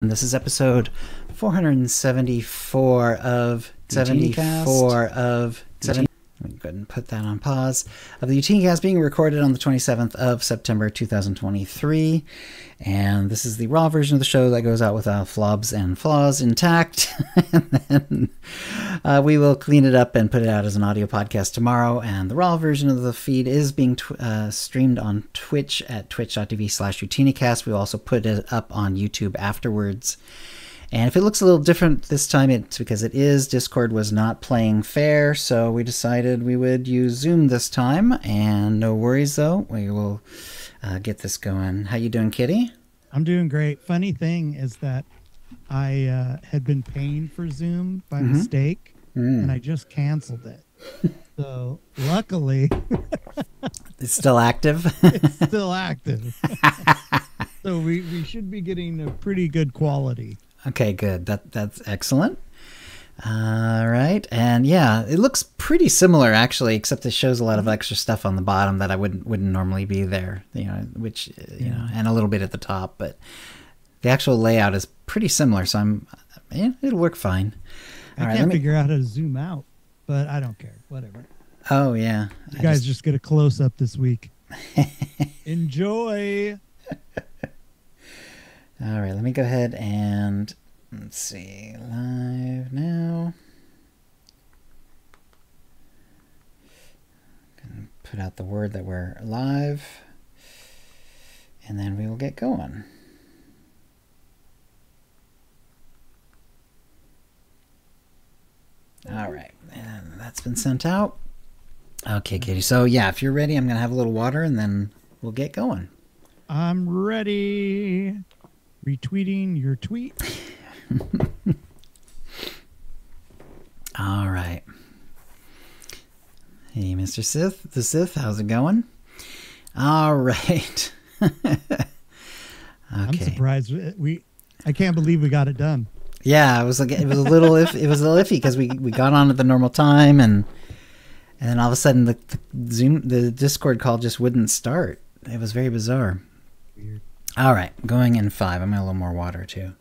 And this is episode 474 of 74 of 7. Let me go ahead and put that on pause. Of the OotiniCast being recorded on the 27th of September 2023. And this is the raw version of the show that goes out without flubs and flaws intact. And then we will clean it up and put it out as an audio podcast tomorrow. And the raw version of the feed is being streamed on Twitch at twitch.tv/OotiniCast. We will also put it up on YouTube afterwards. And if it looks a little different this time, it's because Discord was not playing fair, so we decided we would use Zoom this time. And no worries, though. We will get this going. How you doing, Kitty? I'm doing great. Funny thing is that I had been paying for Zoom by mistake, and I just canceled it. So luckily, it's still active. It's still active. So we should be getting a pretty good quality. Okay, good. That's excellent. All right, and yeah, it looks pretty similar actually, except it shows a lot of extra stuff on the bottom that I wouldn't normally be there. You know, which you know, and a little bit at the top, but the actual layout is pretty similar. So it'll work fine. I can't figure out how to zoom out, but I don't care. Whatever. Oh yeah, you guys just get a close up this week. Enjoy. All right, let me go ahead and let's see, live now. Gonna put out the word that we're live, and then we will get going. All right, and that's been sent out. Okay, Katie. So yeah, if you're ready, I'm gonna have a little water, and then we'll get going. I'm ready. Retweeting your tweet. All right. Hey, Mr. Sith, the Sith, how's it going? All right. Okay. I'm surprised I can't believe we got it done. Yeah, it was a little iffy because we got on at the normal time and then all of a sudden the Discord call just wouldn't start. It was very bizarre. Weird. All right, going in 5. I'm going to a little more water, too.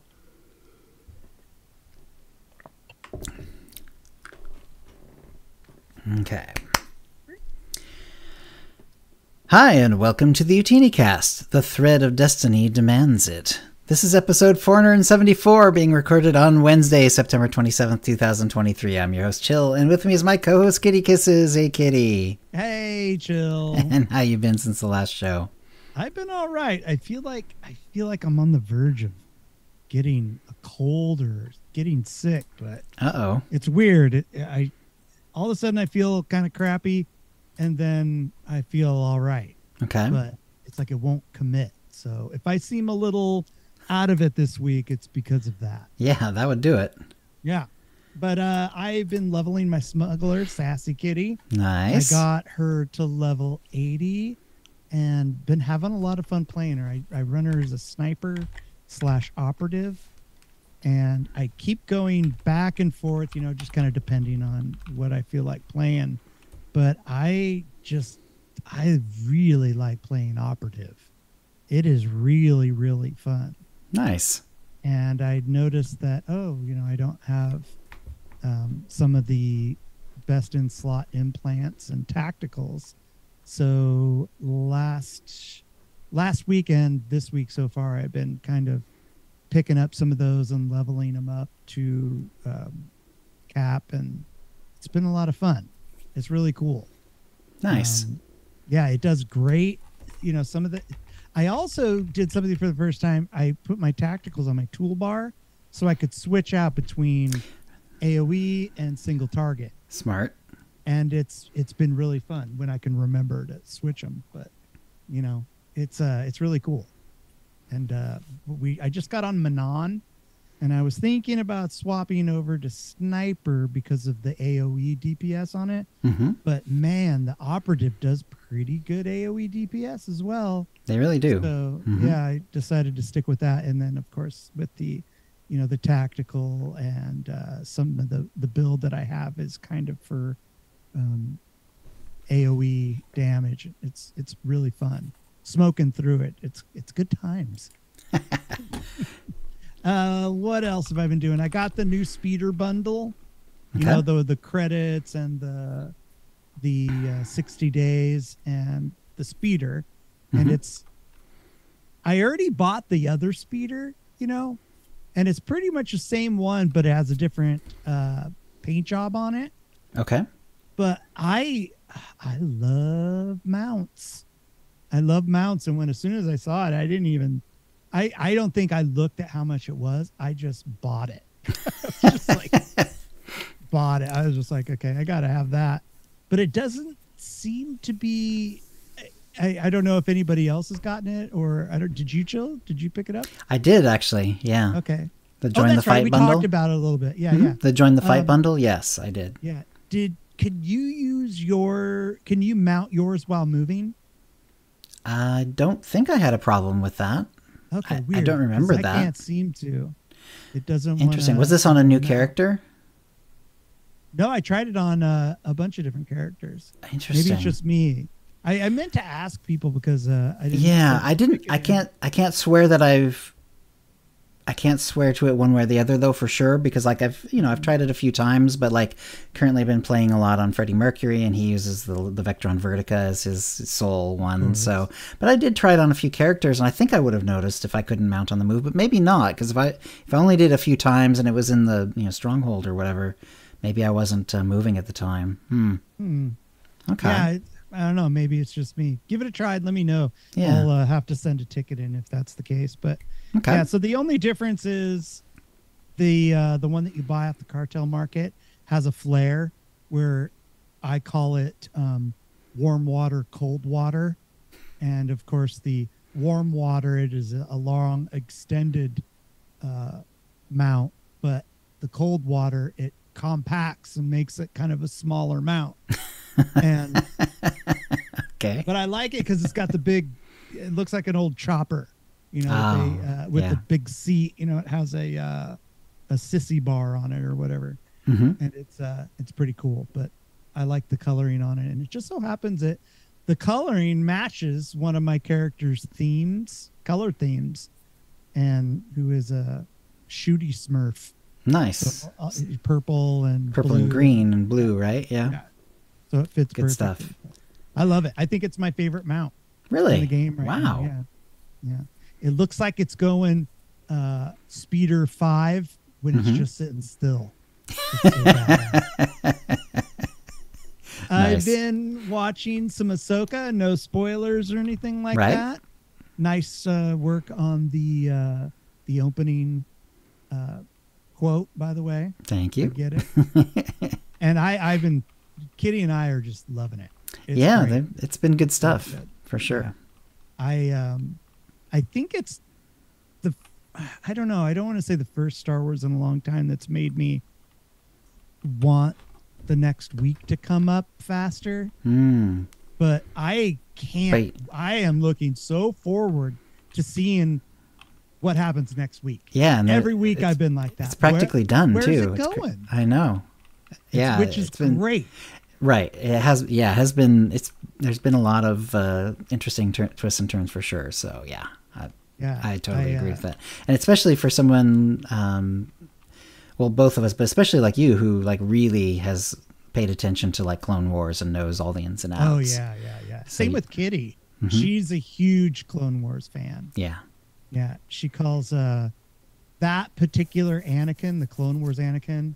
Okay. Hi, and welcome to the OotiniCast. The thread of destiny demands it. This is episode 474, being recorded on Wednesday, September 27th, 2023. I'm your host, Chill, and with me is my co-host, KittyKissz. Hey, Kitty. Hey, Chill. And how you been since the last show? I've been all right. I feel like I'm on the verge of getting a cold or getting sick, but it's weird. All of a sudden I feel kind of crappy, and then I feel all right. Okay, but it's like it won't commit. So if I seem a little out of it this week, it's because of that. Yeah, that would do it. Yeah, but I've been leveling my smuggler, Sassy Kitty. Nice. I got her to level 80. And been having a lot of fun playing her. I run her as a sniper/operative, and I keep going back and forth, you know, just kind of depending on what I feel like playing. But I really like playing operative. It is really, really fun. Nice. And I noticed that, I don't have some of the best in slot implants and tacticals. So last weekend, this week so far, I've been kind of picking up some of those and leveling them up to cap, and it's been a lot of fun. It's really cool. Nice. Yeah, it does great. You know, I also did something for the first time. I put my tacticals on my toolbar so I could switch out between AoE and single target. Smart. And it's been really fun when I can remember to switch them. But you know, it's really cool. And I just got on Manon, and I was thinking about swapping over to Sniper because of the AoE DPS on it. But man, the operative does pretty good AoE DPS as well. They really do. So yeah, I decided to stick with that. And then of course with the tactical and some of the build that I have is kind of for AoE damage. It's really fun smoking through it. It's good times. What else have I been doing? I got the new speeder bundle. You Okay. know, the credits and the 60 days and the speeder. And I already bought the other speeder, you know, and it's pretty much the same one, but it has a different paint job on it. Okay. But I love mounts. I love mounts. And as soon as I saw it, I didn't even, I don't think I looked at how much it was. I just bought it. I was just like, bought it. I was just like, okay, I got to have that. But it doesn't seem to be, I don't know if anybody else has gotten it or did you, Jill? Did you pick it up? I did actually. Yeah. Okay. The join the fight we bundle. We talked about it a little bit. Yeah. Yeah. The join the fight bundle. Yes, I did. Yeah. Can you mount yours while moving? I don't think I had a problem with that. Okay, I don't remember that. I can't seem to. It doesn't. Interesting. Was this on a new character? No, I tried it on a bunch of different characters. Interesting. Maybe it's just me. I meant to ask people because I didn't. Yeah, I didn't. I can't swear that I can't swear to it one way or the other though for sure, because like I've tried it a few times, but like currently I've been playing a lot on Freddie Mercury and he uses the Vectron Vertica as his soul one. So, but I did try it on a few characters and I think I would have noticed if I couldn't mount on the move, but maybe not, because if I only did a few times and it was in the stronghold or whatever, maybe I wasn't moving at the time. Okay. Yeah, I don't know. Maybe it's just me. Give it a try and let me know. Yeah. I'll have to send a ticket in if that's the case. But okay. Yeah, so the only difference is the one that you buy at the cartel market has a flare where I call it warm water, cold water. And of course the warm water, it is a long extended mount, but the cold water, it compacts and makes it kind of a smaller mount. And okay, but I like it because it's got the big, it looks like an old chopper, with the big seat. It has a sissy bar on it or whatever, and it's pretty cool. But I like the coloring on it, and it just so happens that the coloring matches one of my character's color themes, and who is a Shooty Smurf. Nice. So, purple and green and blue, right? Yeah. So it fits good perfectly. stuff. I love it. I think it's my favorite mount. Really? In the game right now. Wow. Yeah. It looks like it's going speeder 5 when it's just sitting still. It's so bad. Nice. I've been watching some Ahsoka. No spoilers or anything like that. Nice work on the opening quote, by the way. Thank you. I get it. And Kitty and I are just loving it. It's been good stuff for sure. Yeah. I think it's I don't know. I don't want to say the first Star Wars in a long time that's made me want the next week to come up faster. But I can't. Right. I am looking so forward to seeing what happens next week. Yeah, and every week I've been like that. It's practically done too. Where's it going? I know. Yeah, which is great. Right. It has. Yeah, it has been. There's been a lot of interesting twists and turns for sure. So yeah. I totally agree with that. And especially for someone, well, both of us, but especially like you, who like really has paid attention to like Clone Wars and knows all the ins and outs. Oh yeah. So Same with Kitty. She's a huge Clone Wars fan. Yeah. Yeah. She calls that particular Anakin, the Clone Wars Anakin,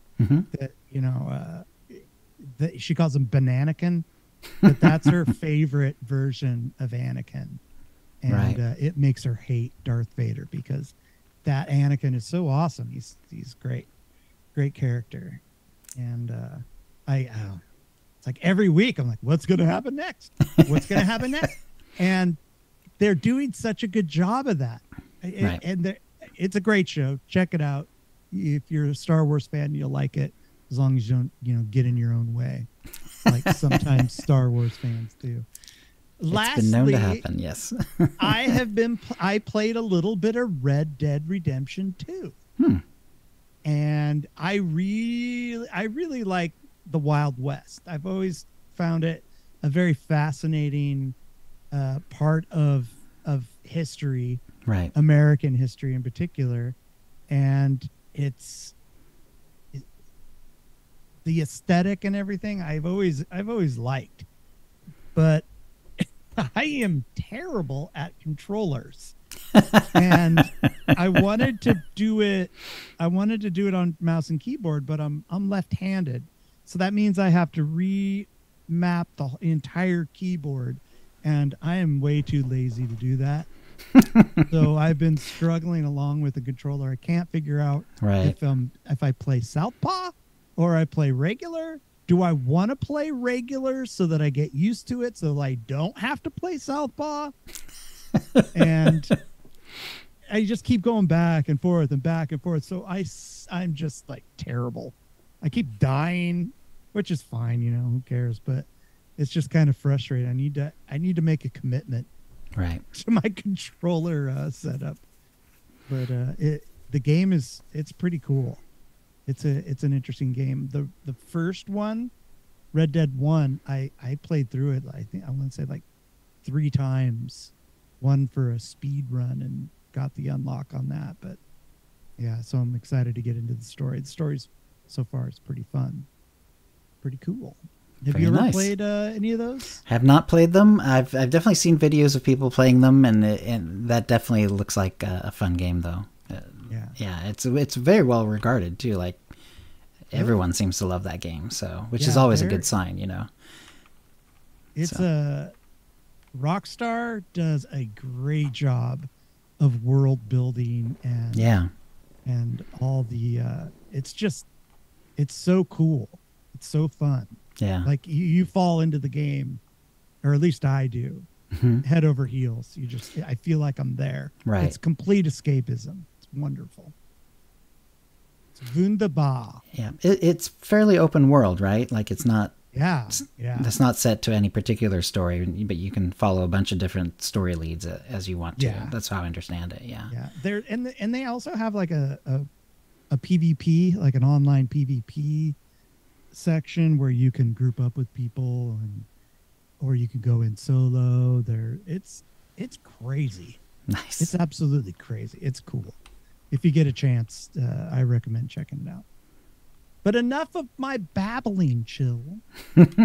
that she calls him Bananakin, but that's her favorite version of Anakin. And it makes her hate Darth Vader because that Anakin is so awesome. He's great character. And it's like every week I'm like, what's going to happen next? What's going to happen next? And they're doing such a good job of that. And it's a great show. Check it out. If you're a Star Wars fan, you'll like it as long as you don't, get in your own way, like sometimes Star Wars fans do. It's been known to happen, yes. I played a little bit of Red Dead Redemption 2. And I really like the Wild West. I've always found it a very fascinating part of history, right? American history in particular. and the aesthetic and everything I've always liked, but I am terrible at controllers. And I wanted to do it on mouse and keyboard, but I'm left-handed. So that means I have to remap the entire keyboard, and I am way too lazy to do that. So I've been struggling along with the controller. I can't figure out if I play Southpaw or I play regular. Do I want to play regular so that I get used to it so that I don't have to play Southpaw? And I just keep going back and forth and back and forth. So I'm just like terrible. I keep dying, which is fine, who cares? But it's just kind of frustrating. I need to make a commitment to my controller setup. But the game it's pretty cool. It's an interesting game. The first one, Red Dead 1, I played through it. I think I want to say like 3 times. One for a speed run and got the unlock on that. But yeah, so I'm excited to get into the story. The story's so far is pretty fun, pretty cool. Have you ever played any of those? Have not played them. I've definitely seen videos of people playing them, and that definitely looks like a fun game, though. Yeah, it's very well regarded too. Like everyone seems to love that game, which is always a good sign, It's Rockstar does a great job of world building and all the it's so cool. It's so fun. Yeah. Like you fall into the game, or at least I do, head over heels. I feel like I'm there. Right. It's complete escapism. It's wonderful. It's wunderbar. Yeah. It's fairly open world, right? Like it's not. Yeah. That's not set to any particular story, but you can follow a bunch of different story leads as you want to. Yeah. That's how I understand it. Yeah. Yeah. And they also have like a PvP, like an online PvP section where you can group up with people or you can go in solo. It's crazy. Nice. It's absolutely crazy. It's cool. If you get a chance, I recommend checking it out. But enough of my babbling, Chill. I'm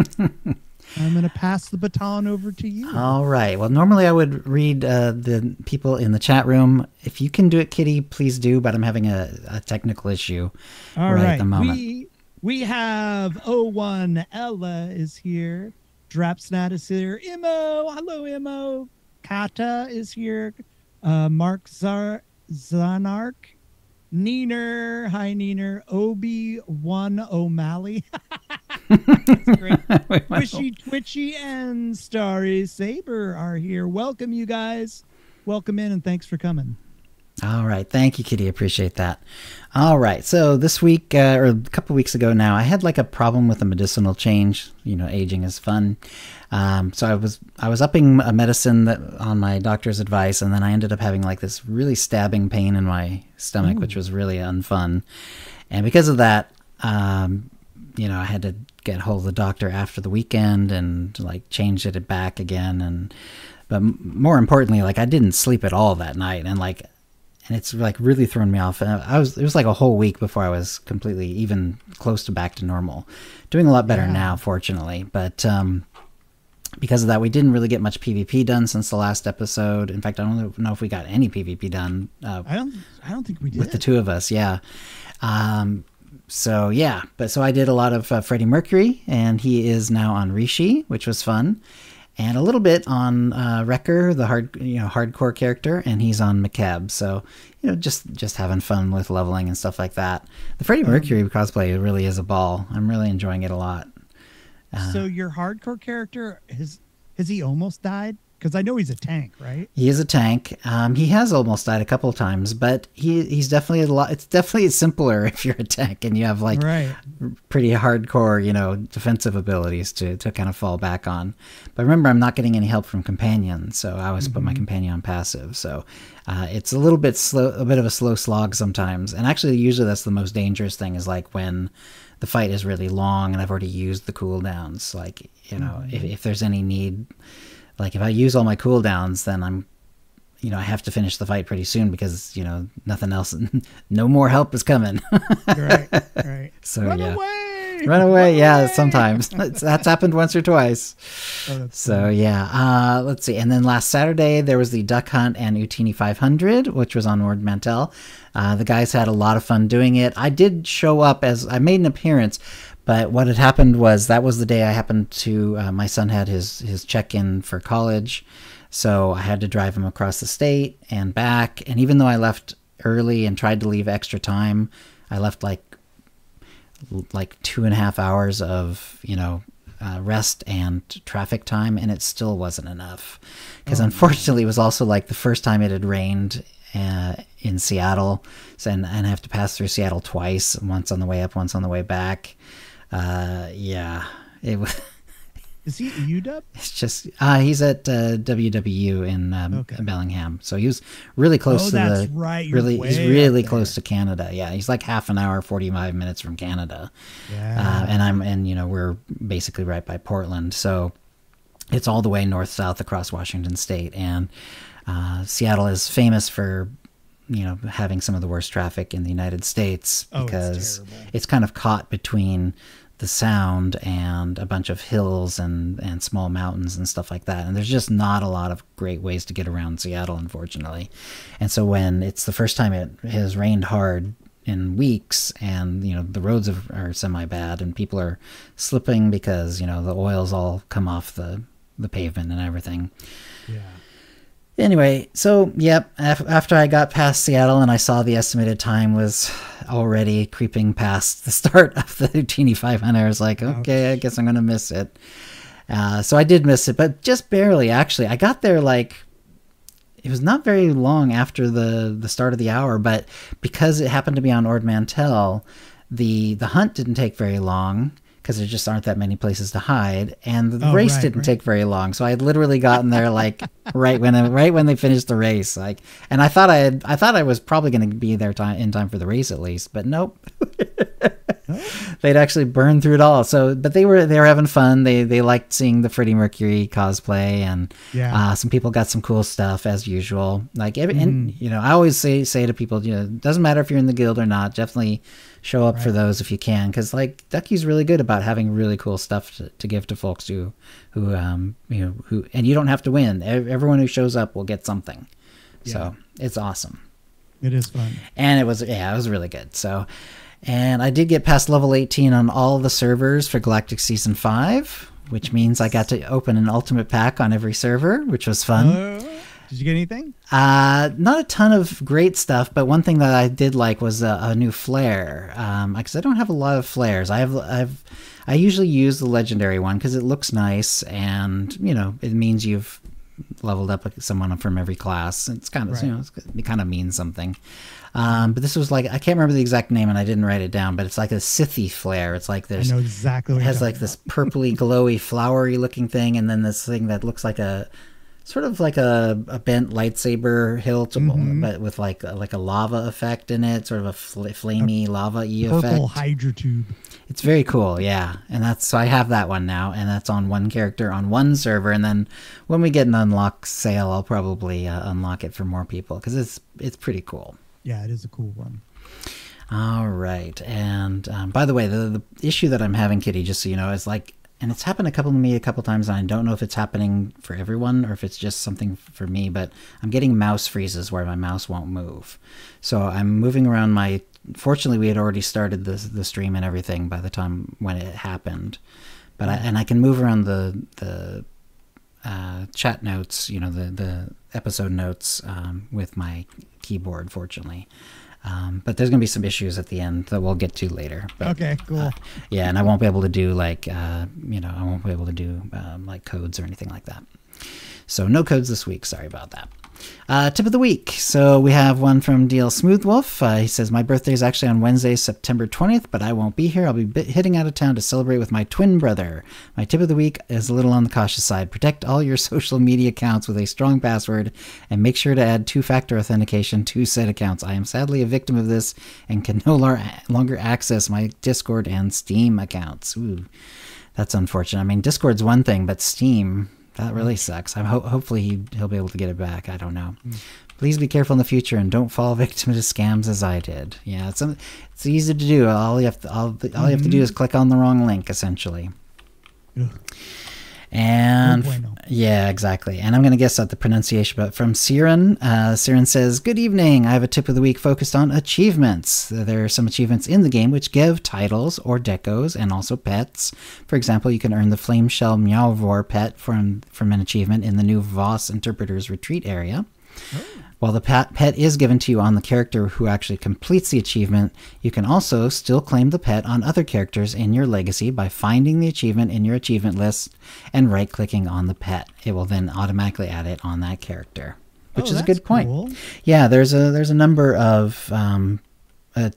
going to pass the baton over to you. All right. Well, normally I would read the people in the chat room. If you can do it, Kitty, please do. But I'm having a technical issue at the moment. We have 01 Ella is here. Drapsnat is here. Imo. Hello, Imo. Kata is here. Mark Zanark. Neener, hi Neener, Obi-Wan O'Malley. That's great. Wishy Twitchy and Starry Saber are here. Welcome, you guys. Welcome in and thanks for coming. All right. Thank you, Kitty. Appreciate that. All right. So this week, or a couple weeks ago now, I had like a problem with a medicinal change. Aging is fun. So I was upping a medicine on my doctor's advice, and then I ended up having like this really stabbing pain in my stomach, which was really unfun. And because of that, I had to get hold of the doctor after the weekend and like change it back again. But more importantly, like I didn't sleep at all that night, and it's like really thrown me off. It was like a whole week before I was completely even close to back to normal. Doing a lot better now, fortunately. But because of that, we didn't really get much PvP done since the last episode. In fact, I don't know if we got any PvP done. I don't think we did. With the two of us, yeah. So I did a lot of Freddie Mercury, and he is now on Rishi, which was fun. And a little bit on Wrecker, the hardcore character, and he's on McCab. So, just having fun with leveling and stuff like that. The Freddie Mercury cosplay really is a ball. I'm really enjoying it a lot. So your hardcore character, has he almost died? Because I know he's a tank, right? He is a tank. He has almost died a couple of times, but he's definitely a lot. It's definitely simpler if you're a tank and you have like pretty hardcore, defensive abilities to kind of fall back on. But remember, I'm not getting any help from companion, so I always put my companion on passive. So it's a little bit slow, a bit of a slow slog sometimes. And actually, usually that's the most dangerous thing is like when the fight is really long and I've already used the cooldowns. Like if there's any need. Like if I use all my cooldowns, then I have to finish the fight pretty soon because, nothing else, no more help is coming. Right. So, Run yeah. away! Run away. Yeah, sometimes. That's happened once or twice. Oh, so, funny. yeah. Let's see. And then last Saturday, there was the Duck Hunt and Utini 500, which was on Ord Mantell. The guys had a lot of fun doing it. I did show up I made an appearance, but what had happened was that was the day I happened to, my son had his check-in for college. So I had to drive him across the state and back. And even though I left early and tried to leave extra time, I left like 2.5 hours of, rest and traffic time, and it still wasn't enough. Because unfortunately, it was also like the first time it had rained in Seattle. And I have to pass through Seattle twice, once on the way up, once on the way back. Yeah, it was... Is he at UW? It's just he's at WWU in Bellingham, so he was really close to that's the. Right. He's really close to Canada. Yeah, he's like half an hour, 45 minutes from Canada. Yeah. And we're basically right by Portland, so it's all the way north south across Washington State, and Seattle is famous for having some of the worst traffic in the United States because it's kind of caught between the Sound and a bunch of hills and small mountains and stuff like that. And there's just not a lot of great ways to get around Seattle, unfortunately. And so when it's the first time it has rained hard in weeks and, the roads are semi-bad and people are slipping because, the oil's all come off the pavement and everything. Yeah. Anyway, so, yep, after I got past Seattle and I saw the estimated time was already creeping past the start of the Utini 500, I was like, okay, I guess I'm going to miss it. So I did miss it, but just barely, actually. I got there it was not very long after the start of the hour, but because it happened to be on Ord Mantell, the hunt didn't take very long, because there just aren't that many places to hide, and the race didn't take very long. So I had literally gotten there right when they finished the race. And I thought I was probably going to be there in time for the race at least, but nope. They'd actually burned through it all. So, but they were having fun. They liked seeing the Freddie Mercury cosplay, and some people got some cool stuff as usual. And I always say to people, it doesn't matter if you're in the guild or not. Definitely show up for those if you can, because Ducky's really good about having really cool stuff to give to folks who and you don't have to win. Everyone who shows up will get something. So it's awesome. It is fun, and it was really good. So, and I did get past level 18 on all the servers for Galactic Season 5, which means I got to open an ultimate pack on every server, which was fun. Did you get anything? Not a ton of great stuff, but one thing that I did like was a new flare. Because I don't have a lot of flares. I usually use the legendary one because it looks nice, and it means you've leveled up someone from every class. It's kind of it kind of means something. But this was I can't remember the exact name, and I didn't write it down. But it's like a Sithy flare. It's like I know exactly what it has this purpley, glowy, flowery looking thing, and then this thing that looks like sort of like a bent lightsaber hilt, but with like a lava effect in it, sort of a flamey lava-y effect. Purple hydro tube. It's very cool, yeah. And so I have that one now, and that's on one character on one server. And then when we get an unlock sale, I'll probably unlock it for more people because it's pretty cool. Yeah, it is a cool one. All right, and by the way, the issue that I'm having, Kitty, just so you know, is and it's happened to me a couple times, and I don't know if it's happening for everyone or if it's just something for me, but I'm getting mouse freezes where my mouse won't move. So I'm moving around fortunately we had already started the stream and everything by the time when it happened. But I can move around the chat notes, the episode notes with my keyboard, fortunately. But there's going to be some issues at the end that we'll get to later. But, okay, cool. Yeah, and I won't be able to do I won't be able to do codes or anything like that. So no codes this week. Sorry about that. Tip of the week. So we have one from DL Smoothwolf. He says, my birthday is actually on Wednesday, September 20th, but I won't be here. I'll be hitting out of town to celebrate with my twin brother. My tip of the week is a little on the cautious side. Protect all your social media accounts with a strong password and make sure to add two-factor authentication to said accounts. I am sadly a victim of this and can no longer access my Discord and Steam accounts. Ooh, that's unfortunate. I mean, Discord's one thing, but Steam... That really sucks. Hopefully he'll be able to get it back. I don't know. Please be careful in the future and don't fall victim to scams as I did. Yeah, it's easy to do. All you have to do is click on the wrong link, essentially. Ugh. And bueno. yeah, exactly. And I'm going to guess at the pronunciation, but from Siren. Siren says, "Good evening. I have a tip of the week focused on achievements. There are some achievements in the game which give titles or decos and also pets. For example, you can earn the Flameshell Meowvor pet from an achievement in the new Voss Interpreter's Retreat area. Oh. While the pet is given to you on the character who actually completes the achievement, you can also still claim the pet on other characters in your legacy by finding the achievement in your achievement list and right-clicking on the pet. It will then automatically add it on that character," which is a good point. Cool. Yeah, there's a number of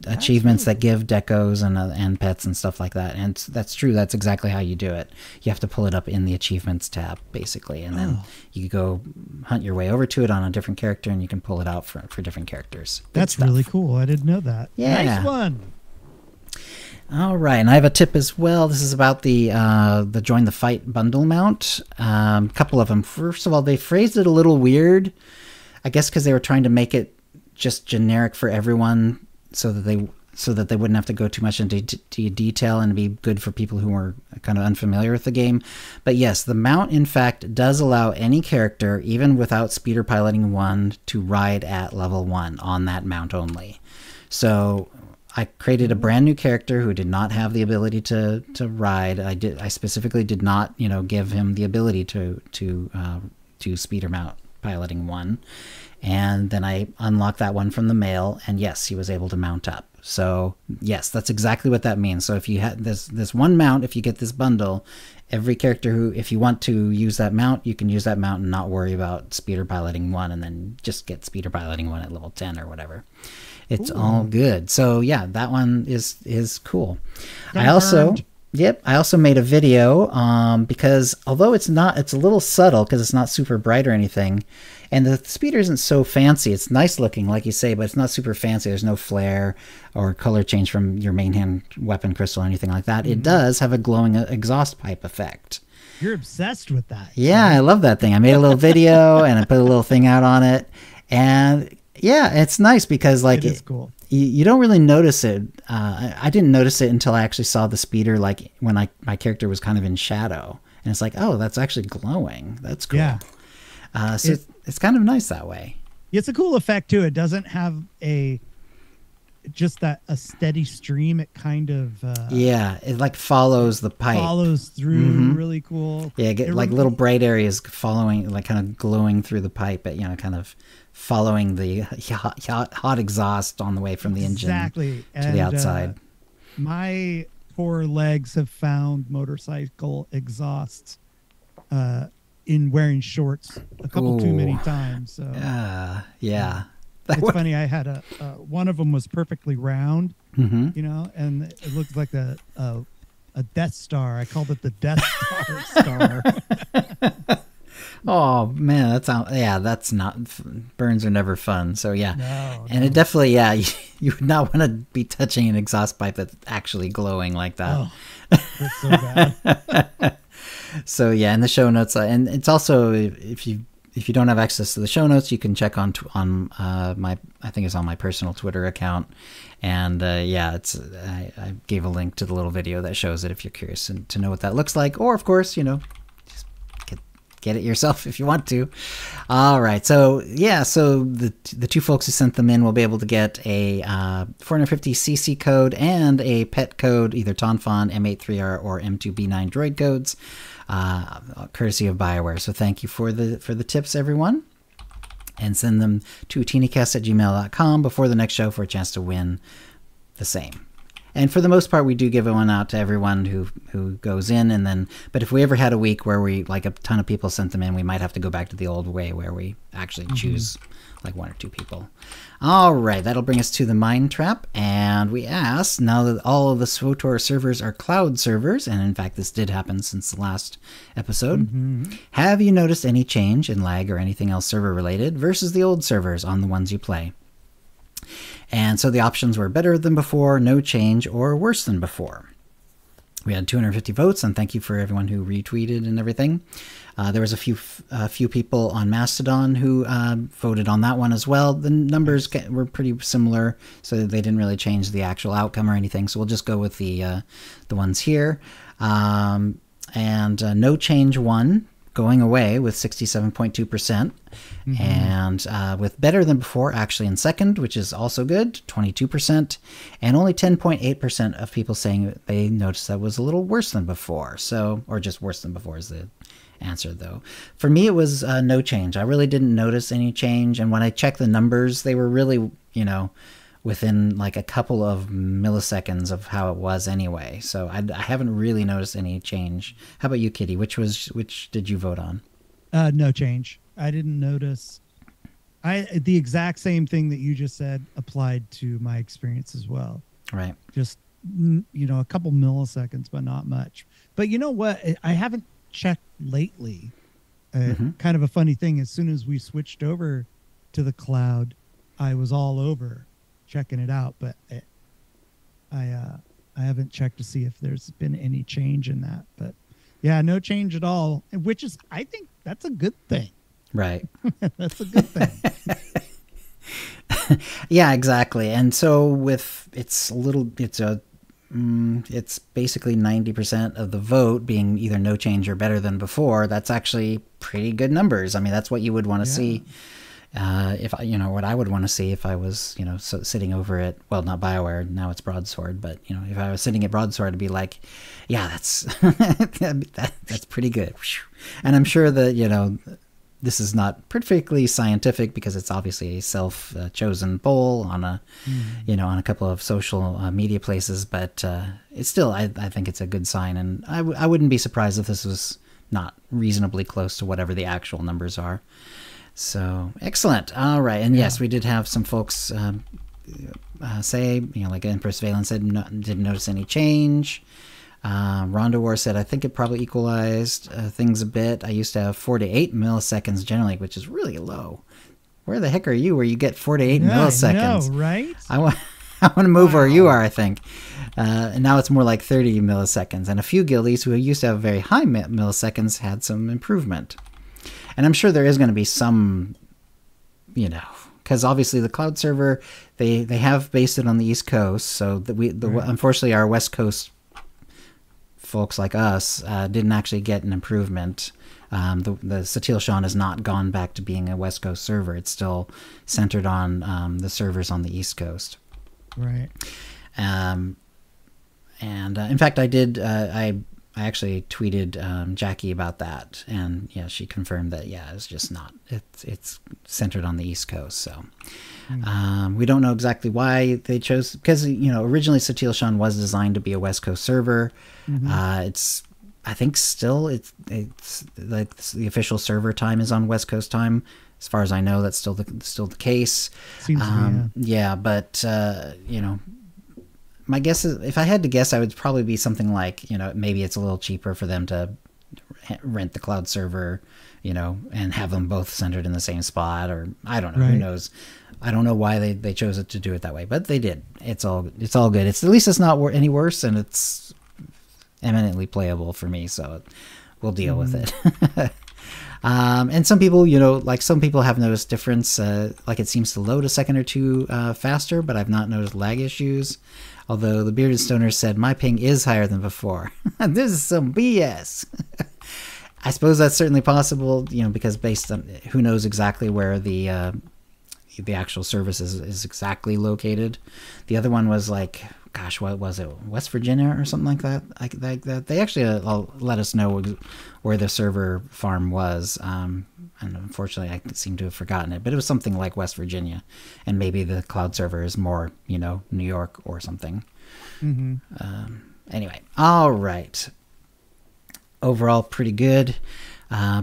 achievements that give decos and pets and stuff like that, and that's true. That's exactly how you do it. You have to pull it up in the achievements tab, basically, and then you go hunt your way over to it on a different character, and you can pull it out for different characters. That's really cool. I didn't know that. Yeah. Nice one. All right, and I have a tip as well. This is about the Join the Fight bundle mount. Couple of them. First of all, they phrased it a little weird, I guess because they were trying to make it just generic for everyone, so that they wouldn't have to go too much into detail and be good for people who are kind of unfamiliar with the game. But yes, the mount, in fact, does allow any character, even without Speeder Piloting 1, to ride at level 1 on that mount only. So I created a brand new character who did not have the ability to ride. I specifically did not, give him the ability to Speeder Mount Piloting 1. And then I unlocked that one from the mail, and yes, he was able to mount up. So yes, that's exactly what that means. So if you had this one mount, if you get this bundle, every character who, if you want to use that mount, you can use that mount and not worry about Speeder Piloting 1, and then just get Speeder Piloting 1 at level 10 or whatever. It's all good. So yeah, that one is cool. Confirmed. I also made a video because although it's a little subtle because it's not super bright or anything, and the speeder isn't so fancy. It's nice looking, like you say, but it's not super fancy. There's no flare or color change from your main hand weapon crystal or anything like that. It does have a glowing exhaust pipe effect. You're obsessed with that. Yeah, I love that thing. I made a little video and I put a little thing out on it, and yeah, it's nice because like it is cool. You don't really notice it. I didn't notice it until I actually saw the speeder, like when my character was kind of in shadow, and it's like, oh, that's actually glowing. That's cool. Yeah. So it's kind of nice that way. It's a cool effect too. It doesn't have just a steady stream. It kind of it like follows the pipe. Follows through. Really cool. Yeah, like little bright areas following, like kind of glowing through the pipe. But kind of following the hot exhaust on the way from the engine to the outside. My poor legs have found motorcycle exhausts in wearing shorts a couple too many times. So yeah. It's funny. I had one of them was perfectly round, and it looked like a Death Star. I called it the Death Star. Oh man, that's not, burns are never fun. So yeah, no. It definitely, you would not want to be touching an exhaust pipe that's actually glowing like that. Oh, that's so bad. So yeah, in the show notes, and it's also if you don't have access to the show notes, you can check on my, I think it's on my personal Twitter account, and I gave a link to the little video that shows it if you're curious to know what that looks like, or of course, just get it yourself if you want to. All right, so the two folks who sent them in will be able to get a 450 CC code and a pet code, either Tonfon, M83R, or M2B9 droid codes, courtesy of BioWare. So thank you for the tips, everyone, and send them to OotiniCast@gmail.com before the next show for a chance to win the same. And for the most part, we do give one out to everyone who goes in, and then, but if we ever had a week where we, like, a ton of people sent them in, we might have to go back to the old way where we actually choose like one or two people. All right, that'll bring us to the Mind Trap, and we asked, now that all of the SWTOR servers are cloud servers, and in fact this did happen since the last episode, have you noticed any change in lag or anything else server related versus the old servers on the ones you play? And so the options were better than before, no change, or worse than before. We had 250 votes, and thank you for everyone who retweeted and everything. There was a few people on Mastodon who voted on that one as well. The numbers were pretty similar, so they didn't really change the actual outcome or anything. So we'll just go with the ones here. And no change won, going away with 67.2%. And with better than before actually in second, which is also good, 22%. And only 10.8% of people saying they noticed that was a little worse than before. So, or just worse than before is the answer, though. For me, it was no change. I really didn't notice any change. And when I checked the numbers, they were really, you know, within like a couple of milliseconds of how it was anyway. So I haven't really noticed any change. How about you, Kitty? Which did you vote on? No change. I didn't notice. The exact same thing that you just said applied to my experience as well. Right. Just, you know, a couple milliseconds, but not much. But you know what? I haven't checked lately. Kind of a funny thing. As soon as we switched over to the cloud, I was all over checking it out, but I haven't checked to see if there's been any change in that. But yeah, no change at all, which is, I think that's a good thing. Right. That's a good thing. Yeah, exactly. And so with it's basically 90% of the vote being either no change or better than before. That's actually pretty good numbers. I mean, that's what you would want to see. If you know what I would want to see if I was, you know, sitting over at, well, not BioWare, now it's Broadsword, but you know, if I was sitting at Broadsword, to be like, yeah, that's that's pretty good. And I'm sure that, you know, this is not perfectly scientific because it's obviously a self-chosen poll on a, you know, on a couple of social media places, but it's still, I think it's a good sign, and I wouldn't be surprised if this was not reasonably close to whatever the actual numbers are. So excellent. All right. And yes, we did have some folks say, you know, like Empress Valen said, didn't notice any change. Rondo War said, I think it probably equalized things a bit. I used to have 4 to 8 milliseconds generally, which is really low. Where the heck are you where you get 4 to 8 milliseconds? I know, right? I want to move where you are, I think. And now it's more like 30 milliseconds. And a few guildies who used to have very high milliseconds had some improvement. And I'm sure there is going to be some, you know, because obviously the cloud server, they have based it on the East Coast. So unfortunately our West Coast folks like us didn't actually get an improvement. The Satil Shan has not gone back to being a West Coast server. It's still centered on the servers on the East Coast. Right. And in fact, I actually tweeted Jackie about that, and yeah, she confirmed that it's just not. It's centered on the East Coast, so we don't know exactly why they chose, because you know originally Satil Shan was designed to be a West Coast server. It's I think still it's like the official server time is on West Coast time. As far as I know, that's still the case. Seems to be, yeah, but you know. My guess is, if I had to guess, I would probably be something like, you know, maybe it's a little cheaper for them to rent the cloud server, you know, and have them both centered in the same spot, or I don't know, who knows. I don't know why they chose it to do it that way, but they did. It's all good. At least it's not any worse, and it's eminently playable for me, so we'll deal with it. And some people, you know, like some people have noticed difference, like it seems to load a second or two faster, but I've not noticed lag issues. Although the Bearded Stoner said, my ping is higher than before. This is some BS. I suppose that's certainly possible, you know, because based on who knows exactly where the actual service is exactly located. The other one was like, gosh, what was it? West Virginia or something like that? They actually let us know where the server farm was. And unfortunately, I seem to have forgotten it. But it was something like West Virginia. And maybe the cloud server is more, you know, New York or something. Anyway, all right. Overall, pretty good.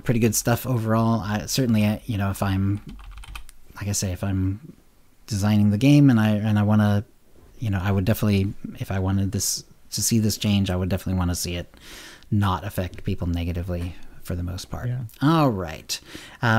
Pretty good stuff overall. Certainly, you know, if I'm, like I say, if I'm designing the game and I want to, you know, I would definitely, if I wanted to see this change, I would definitely want to see it not affect people negatively for the most part. Yeah. All right.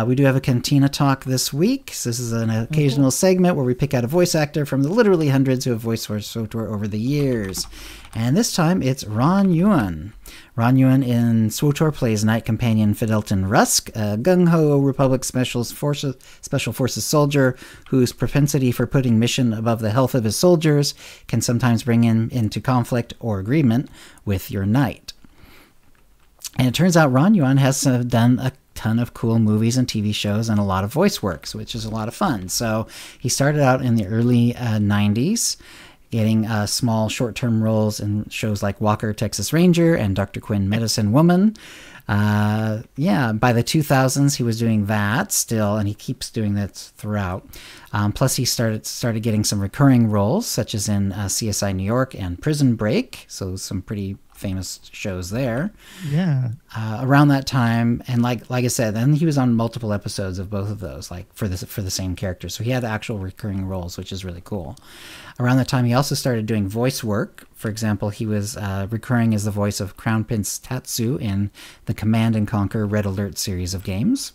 We do have a Cantina Talk this week. So this is an occasional segment where we pick out a voice actor from the literally hundreds who have voiced for SWTOR over the years. And this time it's Ron Ewan. Ron Ewan in SWTOR plays Knight Companion Fidelton Rusk, a gung-ho Republic Special Forces soldier whose propensity for putting mission above the health of his soldiers can sometimes bring him into conflict or agreement with your knight. And it turns out Ron Ewan has done a ton of cool movies and TV shows and a lot of voice works, which is a lot of fun. So he started out in the early 90s, getting small short-term roles in shows like Walker, Texas Ranger, and Dr. Quinn, Medicine Woman. By the 2000s, he was doing that still, and he keeps doing that throughout. Plus, he started getting some recurring roles, such as in CSI New York and Prison Break, so some pretty famous shows there. Yeah. Around that time, and like I said, then he was on multiple episodes of both of those, like for the same character. So he had actual recurring roles, which is really cool. Around that time, he also started doing voice work. For example, he was recurring as the voice of Crown Prince Tatsu in the Command & Conquer Red Alert series of games.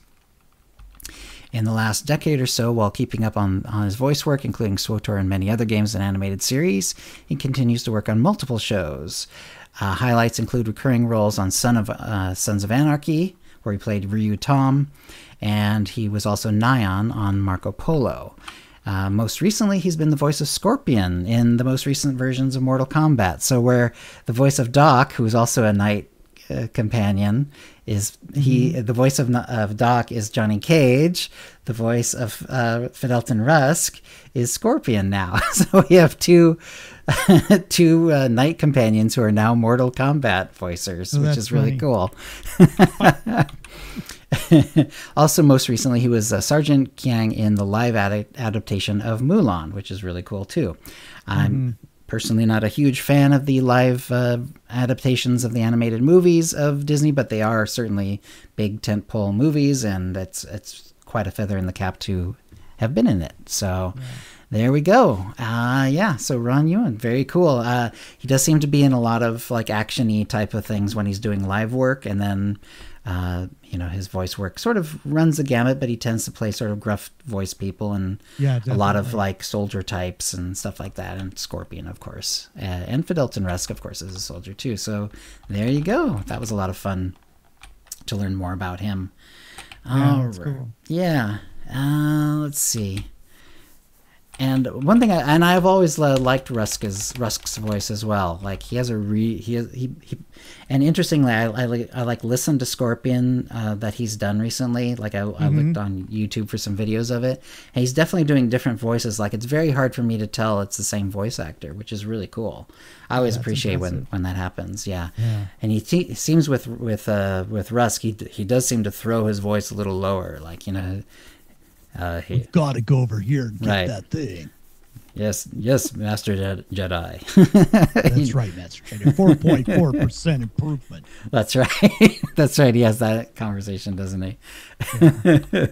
In the last decade or so, while keeping up on his voice work, including SWTOR and many other games and animated series, he continues to work on multiple shows. Highlights include recurring roles on Sons of Anarchy, where he played Ryu Tom, and he was also Nyan on Marco Polo. Most recently, he's been the voice of Scorpion in the most recent versions of Mortal Kombat. So where the voice of Doc, who is also a knight companion, is the voice of Doc is Johnny Cage. The voice of Fidelton Rusk is Scorpion now. So we have two knight companions who are now Mortal Kombat voicers, which is really cool. Also, most recently, he was Sergeant Kiang in the live adaptation of Mulan, which is really cool too. I'm personally not a huge fan of the live adaptations of the animated movies of Disney, but they are certainly big tentpole movies, and it's quite a feather in the cap to have been in it. So there we go. So Ron Ewan, very cool. He does seem to be in a lot of like action-y type of things when he's doing live work, and then his voice work sort of runs the gamut, but he tends to play sort of gruff voice people and a lot of like soldier types and stuff like that. And Scorpion, of course, and Fidelton Rusk, of course, is a soldier too. So there you go. That was a lot of fun to learn more about him. That's cool. Yeah. Let's see. And one thing, I've always liked Rusk's voice as well. Like he has and interestingly, I like listened to Scorpion that he's done recently. Like I looked on YouTube for some videos of it, and he's definitely doing different voices. Like it's very hard for me to tell it's the same voice actor, which is really cool. I always appreciate when that happens. Yeah. And he seems with Rusk, he does seem to throw his voice a little lower, like We've got to go over here and get that thing. Yes, Master Jedi. That's right, Master Jedi. 4.4% improvement. That's right. That's right. He has that conversation, doesn't he? Yeah.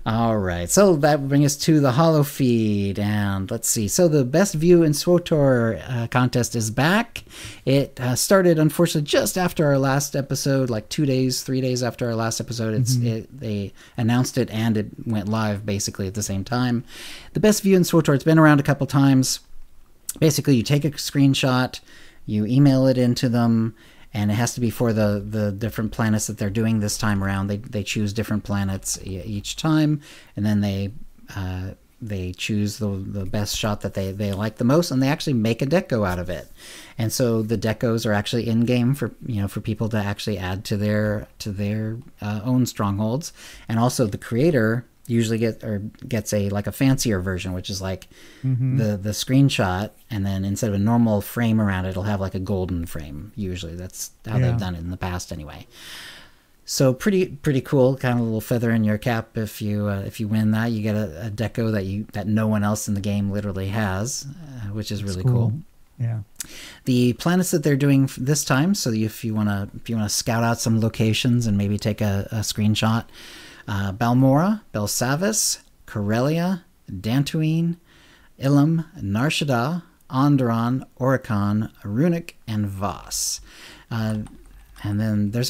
All right. So that brings us to the Holo feed. And let's see. So the Best View in SWTOR contest is back. It started, unfortunately, just after our last episode, like 3 days after our last episode. They announced it, and it went live basically at the same time. The Best View in SWTOR, it's been around a couple times. Basically, you take a screenshot, you email it into them, and it has to be for the different planets that they're doing this time around. They choose different planets each time, and then they choose the best shot that they like the most, and they actually make a deco out of it. And so the decos are actually in game for people to actually add to their own strongholds. And also the creator usually gets a fancier version, which is like the screenshot, and then instead of a normal frame around it, it'll have like a golden frame. Usually that's how they've done it in the past anyway. So pretty cool, kind of a little feather in your cap if you win that. You get a deco that no one else in the game literally has, which is really cool. Yeah. The planets that they're doing this time, so if you want to scout out some locations and maybe take a screenshot. Balmora, Belsavis, Corellia, Dantooine, Ilum, Narshada, Onderon, Oricon, Runic, and Voss. And then there's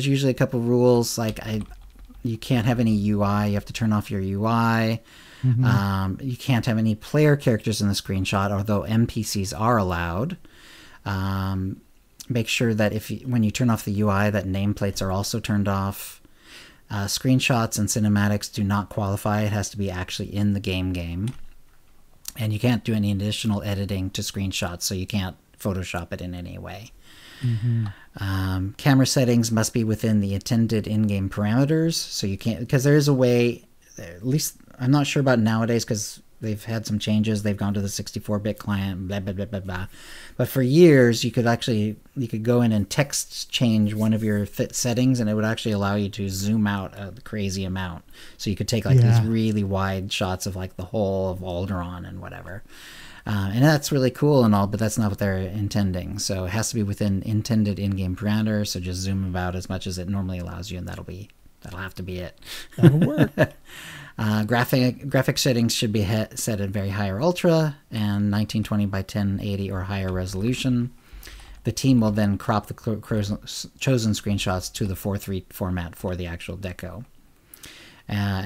usually a couple of rules, like you can't have any UI. You have to turn off your UI. You can't have any player characters in the screenshot, although NPCs are allowed. Make sure that when you turn off the UI, that nameplates are also turned off. Screenshots and cinematics do not qualify. It has to be actually in the game. And you can't do any additional editing to screenshots, so you can't Photoshop it in any way. Camera settings must be within the intended in-game parameters, so you can't, because there is a way, at least I'm not sure about nowadays because they've had some changes. They've gone to the 64-bit client, blah, blah, blah, blah, blah. But for years, you could go in and text change one of your settings, and it would actually allow you to zoom out a crazy amount. So you could take these really wide shots of like the whole of Alderaan and whatever. And that's really cool and all, but that's not what they're intending. So it has to be within intended in-game parameters. So just zoom about as much as it normally allows you, and that'll have to be it. That'll work. Graphic settings should be set at very high or ultra and 1920 by 1080 or higher resolution. The team will then crop the chosen screenshots to the 4:3 format for the actual deco. Then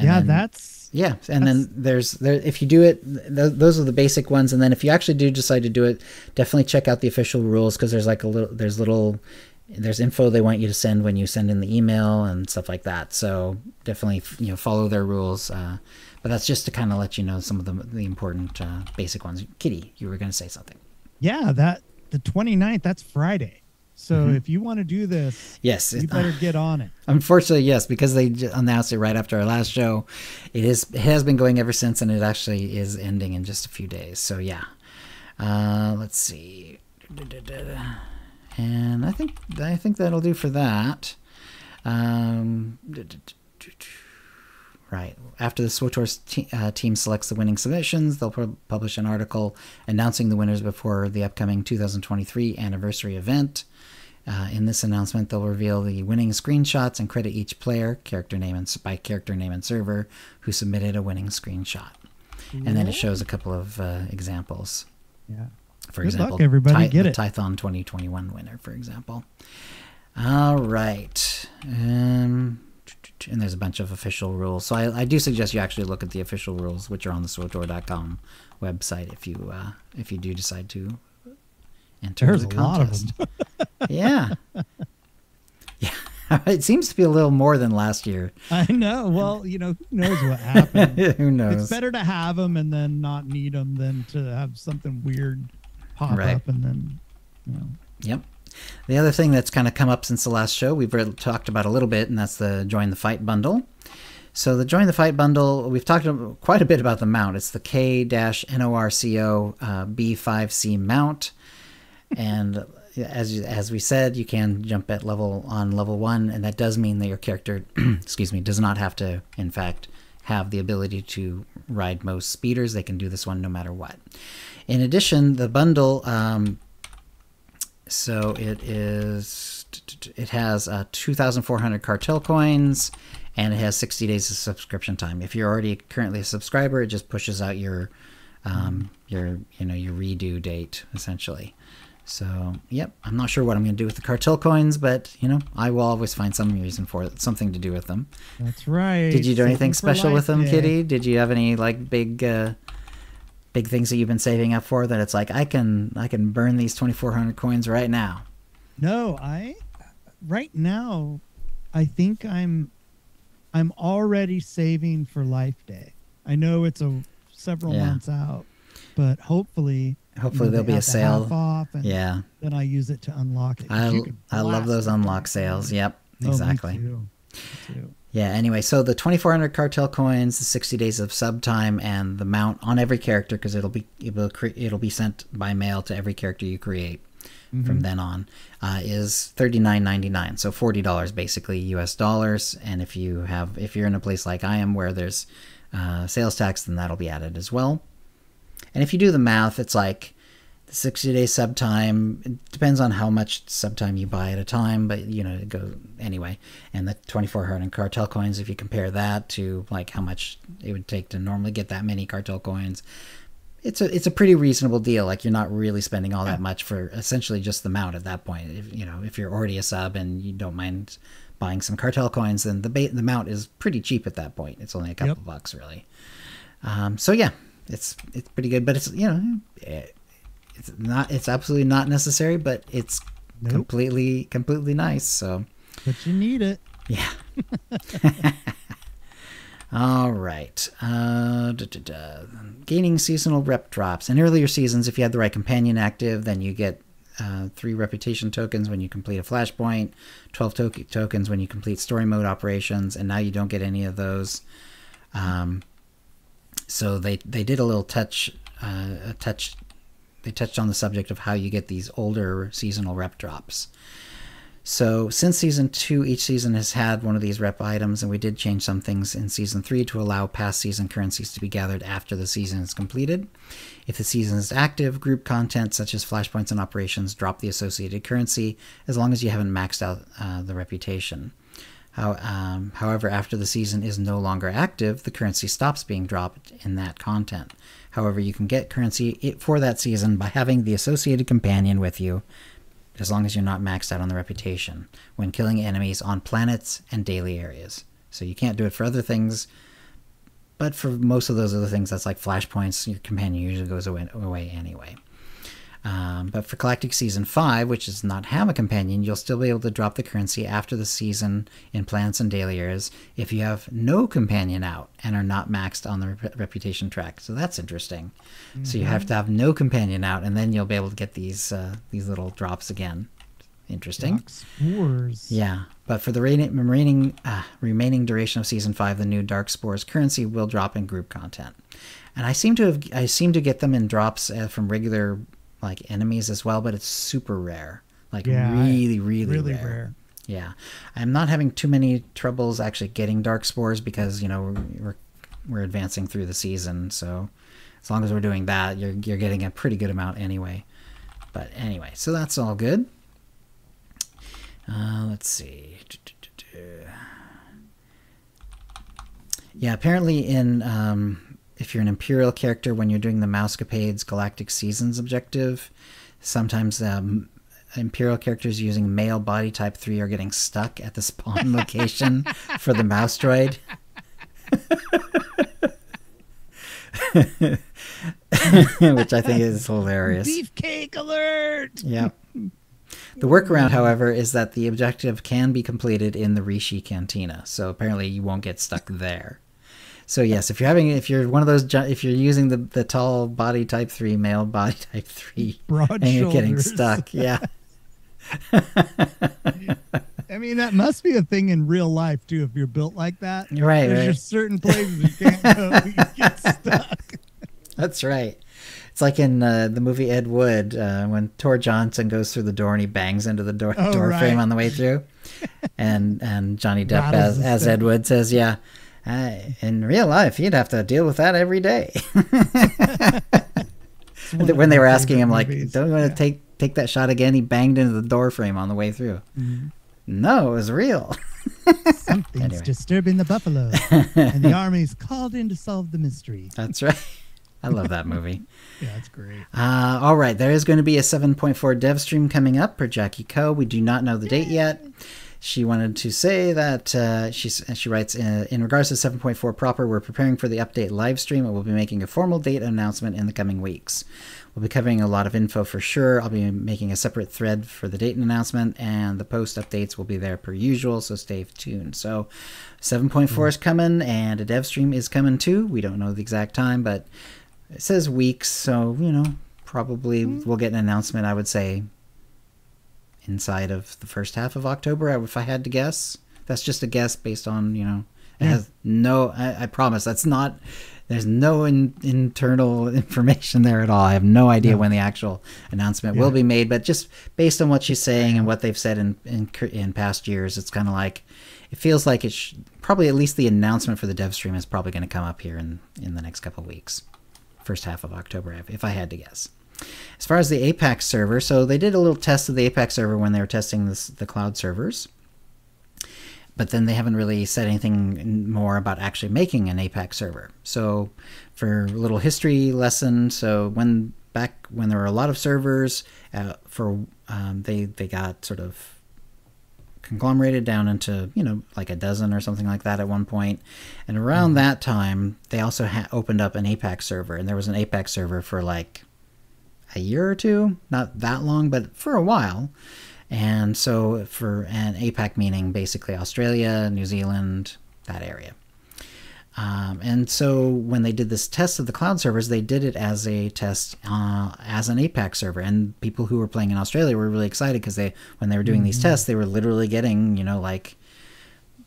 if you do it, those are the basic ones. And then if you actually do decide to do it, definitely check out the official rules, because there's info they want you to send when you send in the email and stuff like that. So definitely, follow their rules. But that's just to kind of let you know some of the important basic ones. Kitty, you were going to say something. Yeah, the 29th, that's Friday. So if you want to do this, yes, you better get on it. Unfortunately, yes, because they announced it right after our last show. It has been going ever since, and it actually is ending in just a few days. So yeah, let's see, and I think that'll do for that. Right after the SWTOR team selects the winning submissions, they'll publish an article announcing the winners before the upcoming 2023 anniversary event. In this announcement, they'll reveal the winning screenshots and credit each player, by character name and server, who submitted a winning screenshot. And then it shows a couple of examples. Yeah. For Good example, luck, everybody. Get it. The Tython 2021 winner, for example. All right. And there's a bunch of official rules. So I do suggest you actually look at the official rules, which are on the SWTOR.com website if you do decide to enter There's the a contest. lot of them. Yeah. It seems to be a little more than last year. I know. Well, who knows what happened. Who knows? It's better to have them and then not need them than to have something weird pop up and then, Yep. The other thing that's kind of come up since the last show, we've talked about a little bit, and that's the Join the Fight bundle. So the Join the Fight bundle, we've talked quite a bit about the mount. It's the K-NORCO B5C mount. And as we said, you can jump at level 1, and that does mean that your character, does not have to, in fact, have the ability to ride most speeders. They can do this one no matter what. In addition, the bundle, so it has 2,400 cartel coins, and it has 60 days of subscription time. If you're already currently a subscriber, it just pushes out your redo date, essentially. So, yep, I'm not sure what I'm going to do with the cartel coins, but, I will always find some reason for it, something to do with them. That's right. Did you do anything special with them, Kitty? Did you have any, big things that you've been saving up for that it's like, I can burn these 2,400 coins right now? No, right now, I think I'm already saving for Life Day. I know it's several months out, but hopefully there'll be a sale. Half off, and then I use it to unlock it. I love those unlock sales. Yep, exactly. Me too. Yeah. Anyway, so the 2,400 cartel coins, the 60 days of sub time, and the mount on every character, because it'll be sent by mail to every character you create from then on, is $39.99. So $40 basically US dollars. And if you're in a place like I am where there's sales tax, then that'll be added as well. And if you do the math, it's like the 60-day sub time. It depends on how much sub time you buy at a time, but it goes anyway. And the 2,400 cartel coins, if you compare that to how much it would take to normally get that many cartel coins, it's a pretty reasonable deal. Like, you're not really spending all that much for essentially just the mount at that point. If you're already a sub and you don't mind buying some cartel coins, then the mount is pretty cheap at that point. It's only a couple bucks, really. So yeah, it's pretty good, but it's it's absolutely not necessary, but it's completely nice. So, but you need it. Yeah. All right. Gaining seasonal rep drops. In earlier seasons, if you had the right companion active, then you get 3 reputation tokens when you complete a flashpoint, 12 tokens when you complete story mode operations, and now you don't get any of those. So they did a little touch. They touched on the subject of how you get these older seasonal rep drops. So since Season 2, each season has had one of these rep items, and we did change some things in Season 3 to allow past season currencies to be gathered after the season is completed. If the season is active, group content such as flashpoints and operations drop the associated currency as long as you haven't maxed out the reputation. However, after the season is no longer active, the currency stops being dropped in that content. However, you can get currency for that season by having the associated companion with you, as long as you're not maxed out on the reputation, when killing enemies on planets and daily areas. So you can't do it for other things, but for most of those other things, that's like flashpoints, your companion usually goes away anyway. But for Galactic Season 5, which does not have a companion, you'll still be able to drop the currency after the season in planets and daily areas if you have no companion out and are not maxed on the reputation track. So that's interesting. Mm-hmm. So you have to have no companion out, and then you'll be able to get these little drops again. Interesting. Dark Spores. Yeah, but for the remaining duration of Season 5, the new Dark Spores currency will drop in group content. And I seem to get them in drops from regular enemies as well, but it's super rare, really rare. Yeah, I'm not having too many troubles actually getting dark spores because we're advancing through the season, so as long as we're doing that, you're getting a pretty good amount anyway. But anyway, so that's all good. Let's see. Yeah, apparently if you're an Imperial character, when you're doing the Mousecapades Galactic Seasons objective, sometimes Imperial characters using male body type 3 are getting stuck at the spawn location for the mouse droid. Which I think is hilarious. Beefcake alert! Yeah. The workaround, however, is that the objective can be completed in the Rishi Cantina, so apparently you won't get stuck there. So yes, if you're one of those, if you're using the tall body type 3, male body type 3, broad and you're shoulders. getting stuck, yeah. I mean, that must be a thing in real life too. If you're built like that, right? There's just certain places you can't go. You get stuck. That's right. It's like in the movie Ed Wood when Tor Johnson goes through the door and he bangs into the door frame on the way through, and Johnny Depp as Ed Wood says, "Yeah, in real life you'd have to deal with that every day." When they were asking him, movies. Don't you want to take that shot again? He banged into the door frame on the way through. Mm-hmm. No, it was real. Something's disturbing the buffalo, and the army's called in to solve the mystery. That's right. I love that movie. Yeah, that's great. All right, there is going to be a 7.4 dev stream coming up for Jackie Coe. We do not know the date yet. She wanted to say that she writes, in regards to 7.4 proper, we're preparing for the update live stream and we'll be making a formal date announcement in the coming weeks. We'll be covering a lot of info for sure. I'll be making a separate thread for the date announcement, and the post updates will be there per usual, so stay tuned. So 7.4 is coming, and a dev stream is coming too. We don't know the exact time, but it says weeks, so, probably we'll get an announcement, I would say, inside of the first half of October, if I had to guess. That's just a guess based on, it has no, I promise, that's not, there's no internal information there at all. I have no idea when the actual announcement will be made, but just based on what she's saying and what they've said in past years, it's kind of like, it feels like probably at least the announcement for the dev stream is probably going to come up here in the next couple of weeks. First half of October, if I had to guess. As far as the Apex server, so they did a little test of the Apex server when they were testing the cloud servers. but then they haven't really said anything more about actually making an APAC server. So for a little history lesson, so back when there were a lot of servers, they got sort of conglomerated down into, like a dozen or something like that at one point. And around that time, they also opened up an APAC server, and there was an APAC server for like a year or two, not that long, but for a while. And so for an APAC meaning basically Australia, New Zealand, that area. And so when they did this test of the cloud servers, they did it as a test as an APAC server. And people who were playing in Australia were really excited because when they were doing these tests, they were literally getting, like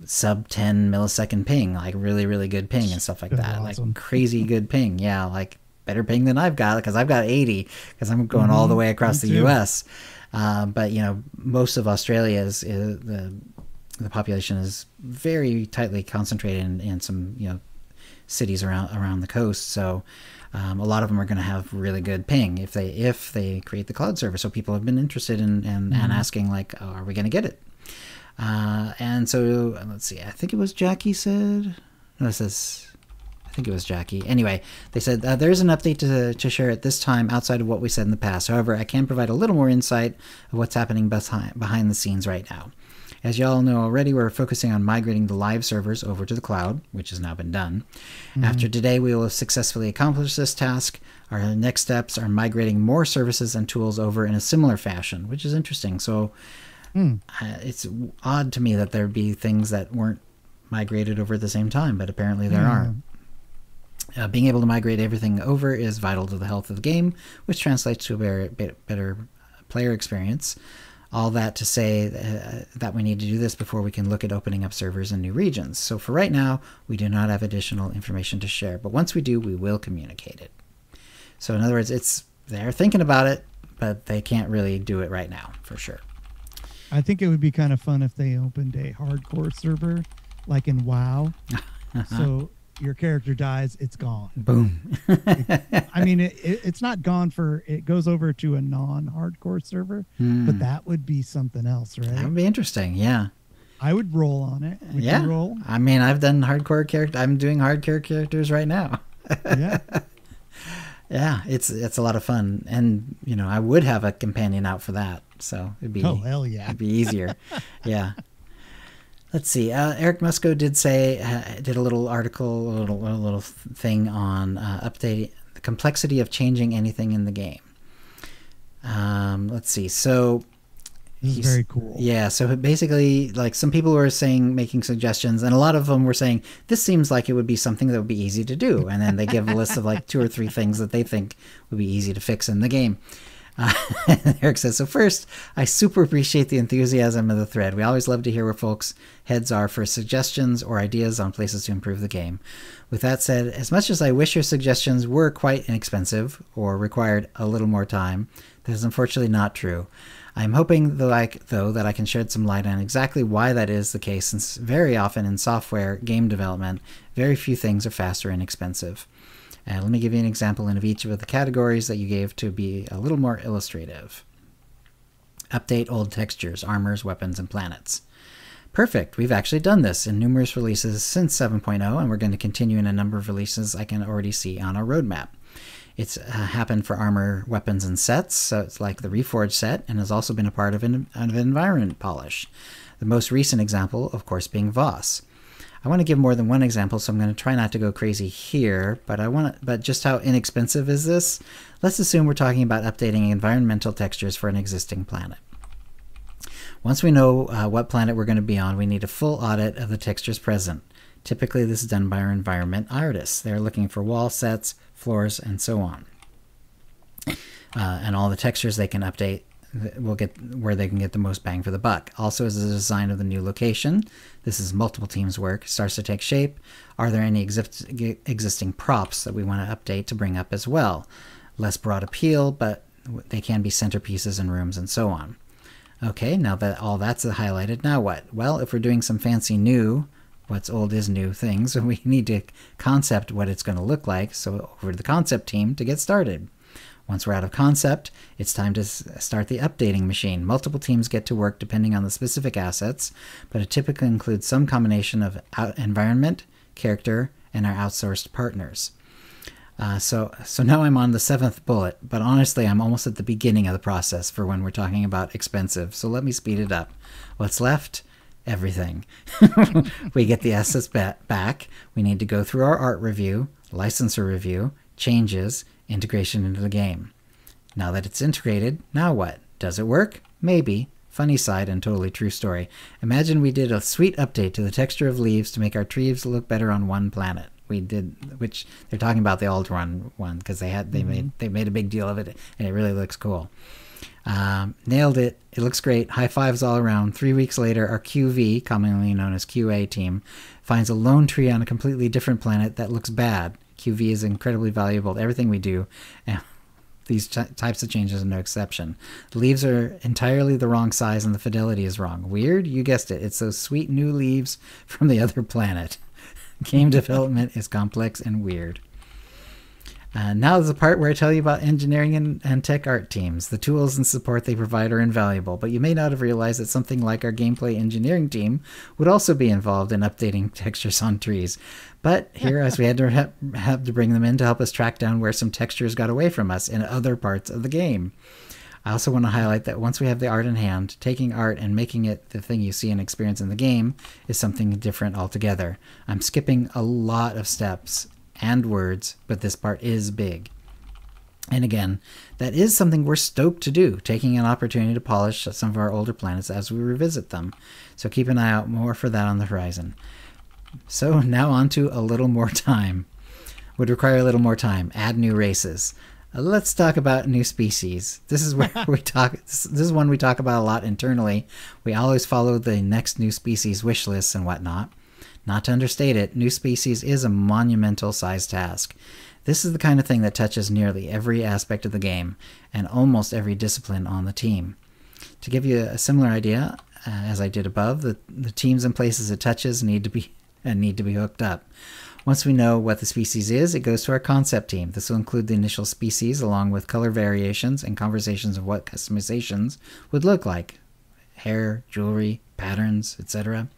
sub 10 millisecond ping, like really, really good ping and stuff like that. Awesome. Like crazy good ping. Yeah, like better ping than I've got, because I've got 80 because I'm going all the way across the US. But, most of Australia the population is very tightly concentrated in some, cities around the coast. So a lot of them are going to have really good ping if they create the cloud server. So people have been interested in asking, like, oh, are we going to get it? And so let's see. I think it was Jackie said. No, I think it was Jackie. Anyway, they said there's an update to share at this time outside of what we said in the past. However, I can provide a little more insight of what's happening behind the scenes right now. As you all know already, we're focusing on migrating the live servers over to the cloud, which has now been done. After today, we will have successfully accomplished this task. Our next steps are migrating more services and tools over in a similar fashion, which is interesting. So it's odd to me that there'd be things that weren't migrated over at the same time, but apparently there are. Being able to migrate everything over is vital to the health of the game, which translates to a better player experience. All that to say that we need to do this before we can look at opening up servers in new regions. So for right now, we do not have additional information to share, but once we do, we will communicate it. So in other words, they're thinking about it, but they can't really do it right now, for sure. I think it would be kind of fun if they opened a hardcore server, like in WoW. So your character dies, it's gone. Boom. It's not gone it goes over to a non-hardcore server, but that would be something else, right? That would be interesting, yeah. I would roll on it. Would you roll? I've done hardcore character. I'm doing hardcore characters right now. Yeah. Yeah, it's a lot of fun. And, I would have a companion out for that. So it'd be, oh, hell yeah. It'd be easier. Yeah. Let's see. Eric Musco did a little article, a little thing on updating the complexity of changing anything in the game. Let's see. So this is very cool. Yeah. So basically, like, some people were making suggestions, and a lot of them were saying this seems like it would be something that would be easy to do, and then they give a list of like 2 or 3 things that they think would be easy to fix in the game. Eric says, so first, I super appreciate the enthusiasm of the thread. We always love to hear where folks' heads are for suggestions or ideas on places to improve the game. With that said, as much as I wish your suggestions were quite inexpensive or required a little more time, that is unfortunately not true. I'm hoping, though, that I can shed some light on exactly why that is the case, since very often in software game development, very few things are fast or inexpensive. Let me give you an example of each of the categories that you gave to be a little more illustrative. Update old textures, armors, weapons, and planets. Perfect. We've actually done this in numerous releases since 7.0, and we're going to continue in a number of releases I can already see on our roadmap. It's happened for armor, weapons, and sets, so it's like the Reforged set, and has also been a part of an environment polish. The most recent example, of course, being Voss. I want to give more than one example, so I'm going to try not to go crazy here, but just how inexpensive is this? Let's assume we're talking about updating environmental textures for an existing planet. Once we know what planet we're going to be on, we need a full audit of the textures present. Typically, this is done by our environment artists. They're looking for wall sets, floors, and so on. And all the textures they can update will get where they can get the most bang for the buck. Also, as the design of the new location, this is multiple teams' work, starts to take shape. Are there any existing props that we want to update to bring up as well? Less broad appeal, but they can be centerpieces in rooms and so on. Okay, now that all that's highlighted, now what? Well, if we're doing some fancy new, what's old is new things, we need to concept what it's going to look like, so over to the concept team to get started. Once we're out of concept, it's time to start the updating machine. Multiple teams get to work depending on the specific assets, but it typically includes some combination of environment, character, and our outsourced partners. So now I'm on the 7th bullet, but honestly, I'm almost at the beginning of the process for when we're talking about expensive, so let me speed it up. What's left? Everything. We get the assets back. We need to go through our art review, licensor review, changes, integration into the game. Now that it's integrated, now what? Does it work? Maybe. Funny side and totally true story. Imagine we did a sweet update to the texture of leaves to make our trees look better on one planet. We did, which they're talking about the Alderaan one, because they made a big deal of it, and it really looks cool. Nailed it. It looks great. High fives all around. 3 weeks later, our QV, commonly known as QA team, finds a lone tree on a completely different planet that looks bad. QV is incredibly valuable to everything we do, and these types of changes are no exception. The leaves are entirely the wrong size and the fidelity is wrong. Weird? You guessed it. It's those sweet new leaves from the other planet. Game development is complex and weird. Now is the part where I tell you about engineering and tech art teams. The tools and support they provide are invaluable, but you may not have realized that something like our gameplay engineering team would also be involved in updating textures on trees. But here, as we had to have to bring them in to help us track down where some textures got away from us in other parts of the game. I also want to highlight that once we have the art in hand, taking art and making it the thing you see and experience in the game is something different altogether. I'm skipping a lot of steps and words, but this part is big. And again, that is something we're stoked to do, taking an opportunity to polish some of our older planets as we revisit them. So keep an eye out more for that on the horizon. So now on to a little more time. Would require a little more time. Add new races. Let's talk about new species. This is where we talk. This is one we talk about a lot internally. We always follow the next new species wish lists and whatnot. Not to understate it, new species is a monumental size task. This is the kind of thing that touches nearly every aspect of the game and almost every discipline on the team. To give you a similar idea, as I did above, the teams and places it touches need to be hooked up. Once we know what the species is, it goes to our concept team. This will include the initial species along with color variations and conversations of what customizations would look like. Hair, jewelry, patterns, etc.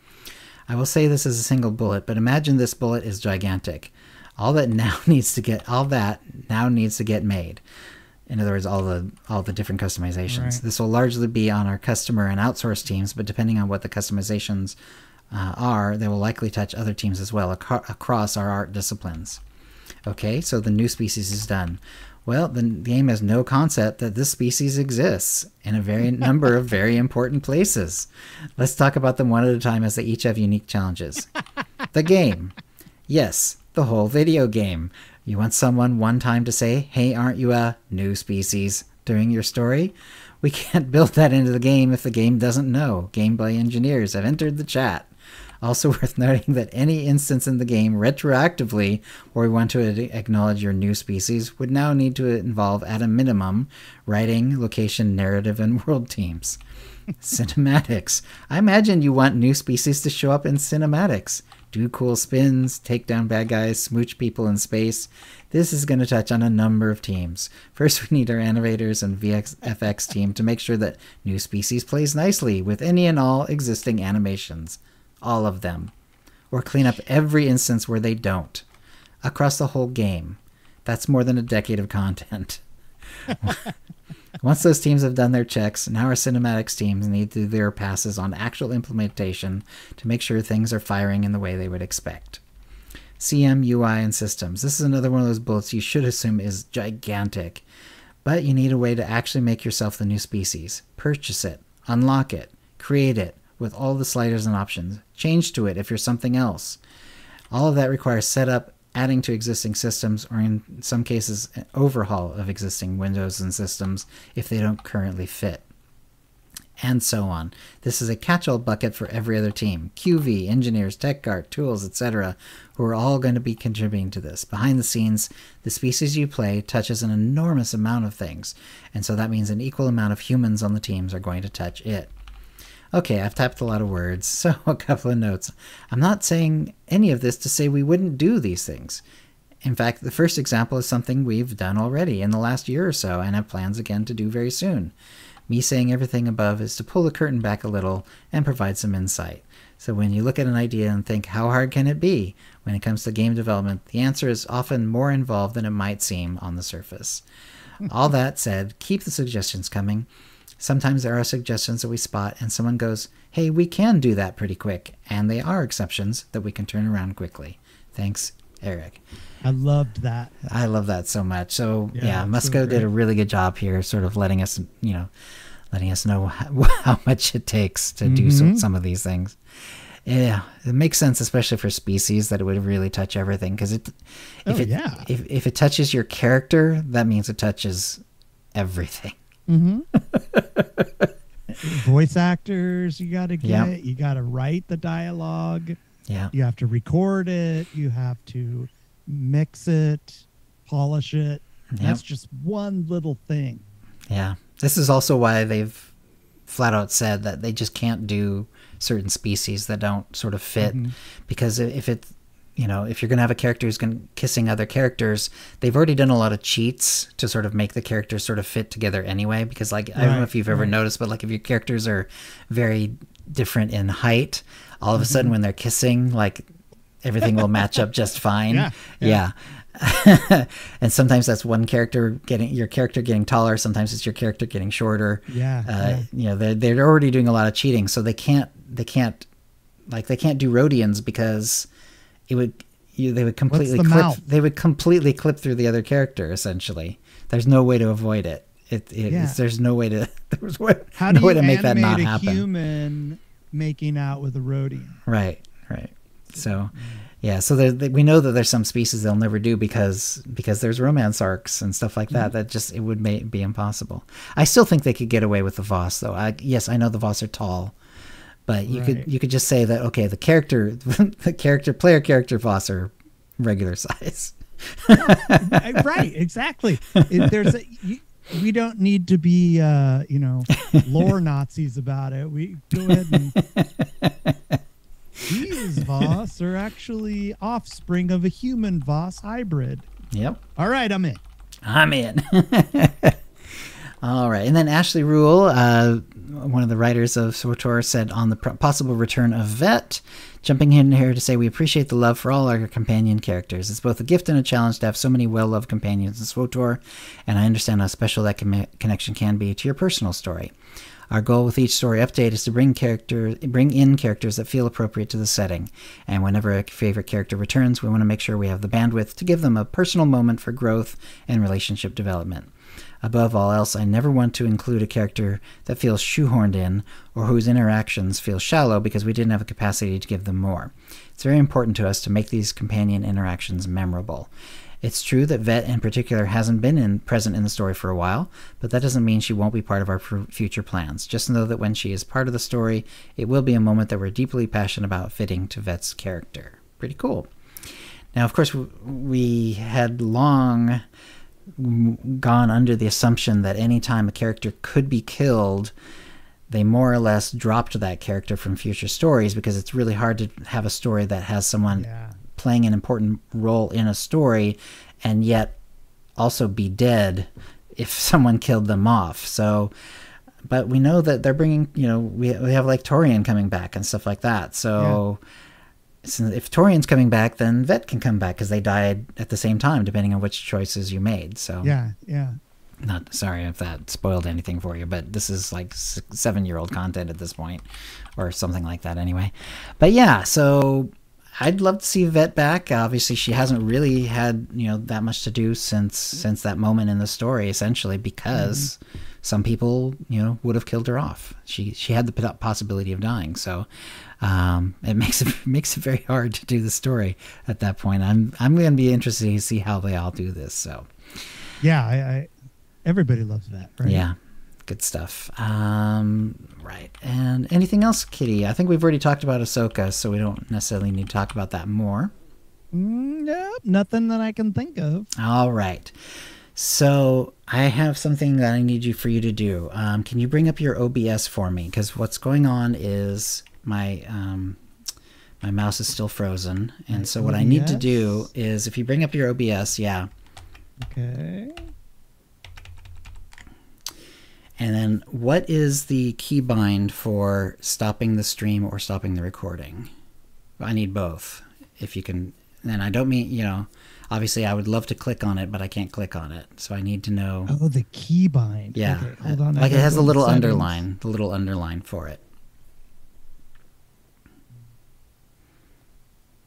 I will say this as a single bullet, but imagine this bullet is gigantic. All that now needs to get made. In other words, all the different customizations. Right. This will largely be on our customer and outsource teams, but depending on what the customizations they will likely touch other teams as well across our art disciplines. Okay, so the new species is done. Well, the game has no concept that this species exists in a number of very important places. Let's talk about them one at a time as they each have unique challenges. The game. Yes, the whole video game. You want someone one time to say, "Hey, aren't you a new species?" during your story? We can't build that into the game if the game doesn't know. Gameplay engineers have entered the chat. Also worth noting that any instance in the game retroactively where we want to acknowledge your new species would now need to involve, at a minimum, writing, location, narrative, and world teams. Cinematics. I imagine you want new species to show up in cinematics. Do cool spins, take down bad guys, smooch people in space. This is going to touch on a number of teams. First, we need our animators and VFX team to make sure that new species plays nicely with any and all existing animations. All of them. Or clean up every instance where they don't. Across the whole game. That's more than a decade of content. Once those teams have done their checks, now our cinematics teams need to do their passes on actual implementation to make sure things are firing in the way they would expect. CM, UI, and systems. This is another one of those bullets you should assume is gigantic. But you need a way to actually make yourself the new species. Purchase it. Unlock it. Create it. With all the sliders and options. Change to it if you're something else. All of that requires setup, adding to existing systems, or in some cases, an overhaul of existing windows and systems if they don't currently fit. And so on. This is a catch-all bucket for every other team. QV, engineers, tech art, tools, etc., who are all going to be contributing to this. Behind the scenes, the species you play touches an enormous amount of things, and so that means an equal amount of humans on the teams are going to touch it. Okay, I've typed a lot of words, so a couple of notes. I'm not saying any of this to say we wouldn't do these things. In fact, the first example is something we've done already in the last year or so and have plans again to do very soon. Me saying everything above is to pull the curtain back a little and provide some insight. So when you look at an idea and think, how hard can it be? When it comes to game development, the answer is often more involved than it might seem on the surface. All that said, keep the suggestions coming. Sometimes there are suggestions that we spot and someone goes, hey, we can do that pretty quick. And they are exceptions that we can turn around quickly. Thanks, Eric. I loved that. I love that so much. So yeah, Musco did a really good job here, sort of letting us know how much it takes to do some of these things. Yeah, it makes sense, especially for species, that it would really touch everything. Because if it touches your character, that means it touches everything. Voice actors, you got to get. You got to write the dialogue. Yeah, you have to record it. You have to mix it, polish it. That's just one little thing. Yeah, this is also why they've flat out said that they just can't do certain species that don't sort of fit, because if you're going to have a character who's kissing other characters, they've already done a lot of cheats to sort of make the characters sort of fit together anyway. Because I don't know if you've ever noticed, but like if your characters are very different in height, all of a sudden when they're kissing, like everything will match up just fine. Yeah. And sometimes that's one character getting taller. Sometimes it's your character getting shorter. They're already doing a lot of cheating, so they can't do Rhodians because they would completely clip through the other character. Essentially, there's no way to avoid it. There's no way to make that not happen. How do you animate a human making out with a Rhodian? Right. So. Yeah, so we know that there's some species they'll never do because there's romance arcs and stuff like that. That just, it would be impossible. I still think they could get away with the Voss, though. Yes, I know the Voss are tall, but you could just say that, okay, the player character Voss are regular size. Right, exactly. We don't need to be lore Nazis about it. We go ahead and these Voss are actually offspring of a human Voss hybrid. Yep. All right, I'm in. All right. And then Ashley Rule, one of the writers of SWTOR, said on the possible return of Vet, jumping in here to say we appreciate the love for all our companion characters. It's both a gift and a challenge to have so many well-loved companions in SWTOR, and I understand how special that connection can be to your personal story. Our goal with each story update is to bring in characters that feel appropriate to the setting, and whenever a favorite character returns, we want to make sure we have the bandwidth to give them a personal moment for growth and relationship development. Above all else, I never want to include a character that feels shoehorned in or whose interactions feel shallow because we didn't have a capacity to give them more. It's very important to us to make these companion interactions memorable. It's true that Vet in particular hasn't been present in the story for a while, but that doesn't mean she won't be part of our future plans. Just know that when she is part of the story, it will be a moment that we're deeply passionate about fitting to Vet's character. Pretty cool. Now, of course, we had long gone under the assumption that any time a character could be killed, they more or less dropped that character from future stories, because it's really hard to have a story that has someone playing an important role in a story and yet also be dead if someone killed them off. So, but we know that they're bringing, we have like Torian coming back and stuff like that. So if Torian's coming back, then Vet can come back because they died at the same time, depending on which choices you made. So not sorry if that spoiled anything for you, but this is like 7-year-old content at this point, or something like that anyway. But yeah, so I'd love to see Vet back. Obviously, she hasn't really had that much to do since that moment in the story, essentially, because some people would have killed her off. She had the possibility of dying, so it makes it very hard to do the story at that point. I'm going to be interested to see how they all do this. So yeah, everybody loves Vet, right? Yeah. Good stuff. Right. And anything else, Kitty? I think we've already talked about Ahsoka, so we don't necessarily need to talk about that more. No, nothing that I can think of. All right. So I have something that I need for you to do. Can you bring up your OBS for me? Because what's going on is my My mouse is still frozen. And so what I need to do is, if you bring up your OBS, yeah. Okay. And then what is the keybind for stopping the stream or stopping the recording? I need both. If you can, and I don't mean, you know, obviously I would love to click on it, but I can't click on it. So I need to know. Oh, the keybind. Yeah. Okay, hold on. Like it has a little underline, the little underline for it.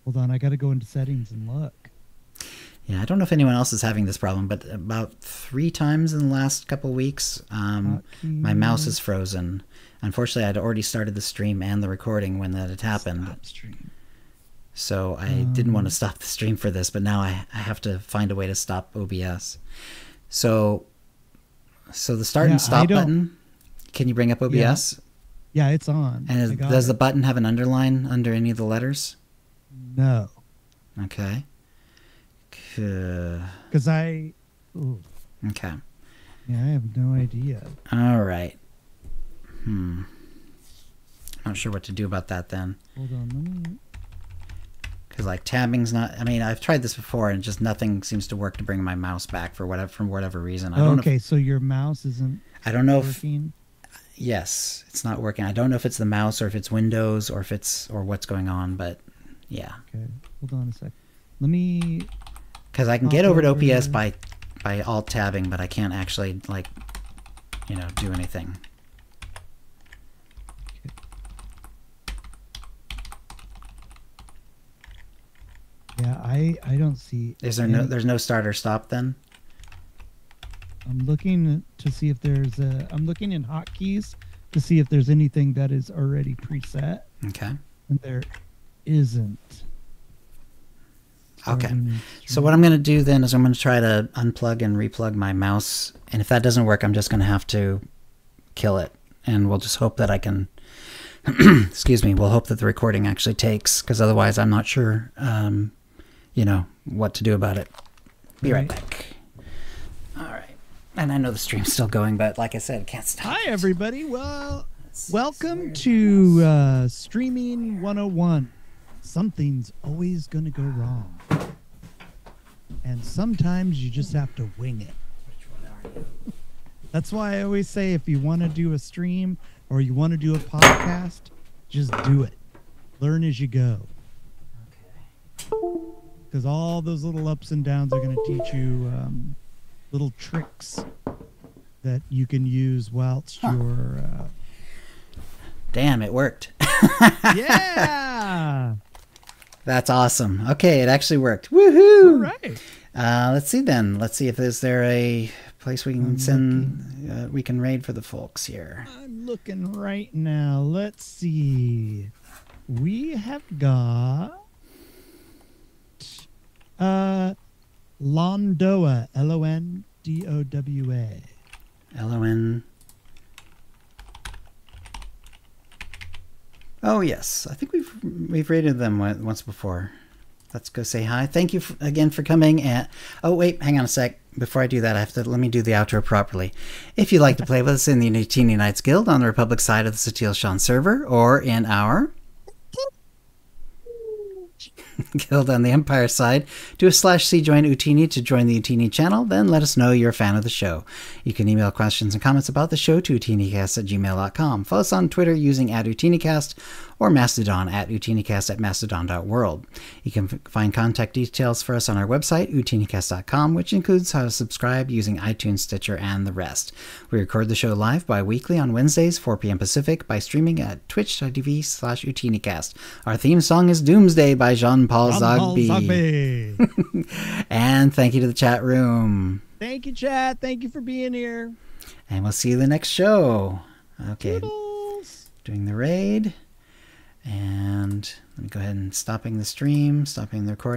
Hold on, I got to go into settings and look. Yeah, I don't know if anyone else is having this problem, but about 3 times in the last couple weeks, my mouse is frozen. Unfortunately, I'd already started the stream and the recording when that had happened. Stop stream. So I didn't want to stop the stream for this, but now I have to find a way to stop OBS. So the start and stop button, can you bring up OBS? Yeah, it's on. And does the button have an underline under any of the letters? No. Okay. Because I... Ooh. Okay. Yeah, I have no idea. All right. I'm not sure what to do about that then. Hold on, let me... Because like tabbing's not... I mean, I've tried this before and just nothing seems to work to bring my mouse back for whatever reason. I don't know if, so your mouse isn't I don't know working? Yes, it's not working. I don't know if it's the mouse or if it's Windows or if it's... or what's going on, but yeah. Okay, hold on a sec. Let me... Because I can get over to OBS by alt-tabbing, but I can't actually, like, you know, do anything. Yeah, I don't see... Is there there's no start or stop then? I'm looking to see if there's a... I'm looking in hotkeys to see if there's anything that is already preset. Okay. And there isn't. Okay. So what I'm going to do then is I'm going to try to unplug and replug my mouse. And if that doesn't work, I'm just going to have to kill it. And we'll just hope that I can... excuse me. We'll hope that the recording actually takes, because otherwise I'm not sure, you know, what to do about it. Be right back. All right. And I know the stream's still going, but like I said, I can't stop. Hi, everybody. Well, welcome to Streaming 101. Something's always going to go wrong. And sometimes you just have to wing it. Which one are you? That's why I always say if you want to do a stream or you want to do a podcast, just do it. Learn as you go. Okay. Because all those little ups and downs are going to teach you little tricks that you can use whilst you're... Damn, it worked. Yeah! That's awesome. Okay, it actually worked. Woohoo! All right. Let's see then. Let's see if is there a place we can send, we can raid for the folks here. I'm looking right now. Let's see. We have got Londowa, Londowa. LON. Oh yes, I think we've rated them once before. Let's go say hi. Thank you again for coming. And oh wait, hang on a sec. Before I do that, let me do the outro properly. If you'd like to play with us in the Utini Knights Guild on the Republic side of the Satil Shan server, or in our Guild on the Empire side, do a /c join Utini to join the Utini channel, then let us know you're a fan of the show. You can email questions and comments about the show to OotiniCast@gmail.com. Follow us on Twitter using @OotiniCast or Mastodon @OotiniCast@mastodon.world. You can find contact details for us on our website, OotiniCast.com, which includes how to subscribe using iTunes, Stitcher, and the rest. We record the show live bi-weekly on Wednesdays, 4 p.m. Pacific, by streaming at twitch.tv/OotiniCast. Our theme song is Doomsday by Jean-Paul Zogby. And thank you to the chat room. Thank you, chat. Thank you for being here. And we'll see you the next show. Okay. Toodles. Doing the raid. And let me go ahead and stopping the stream, stopping the recording.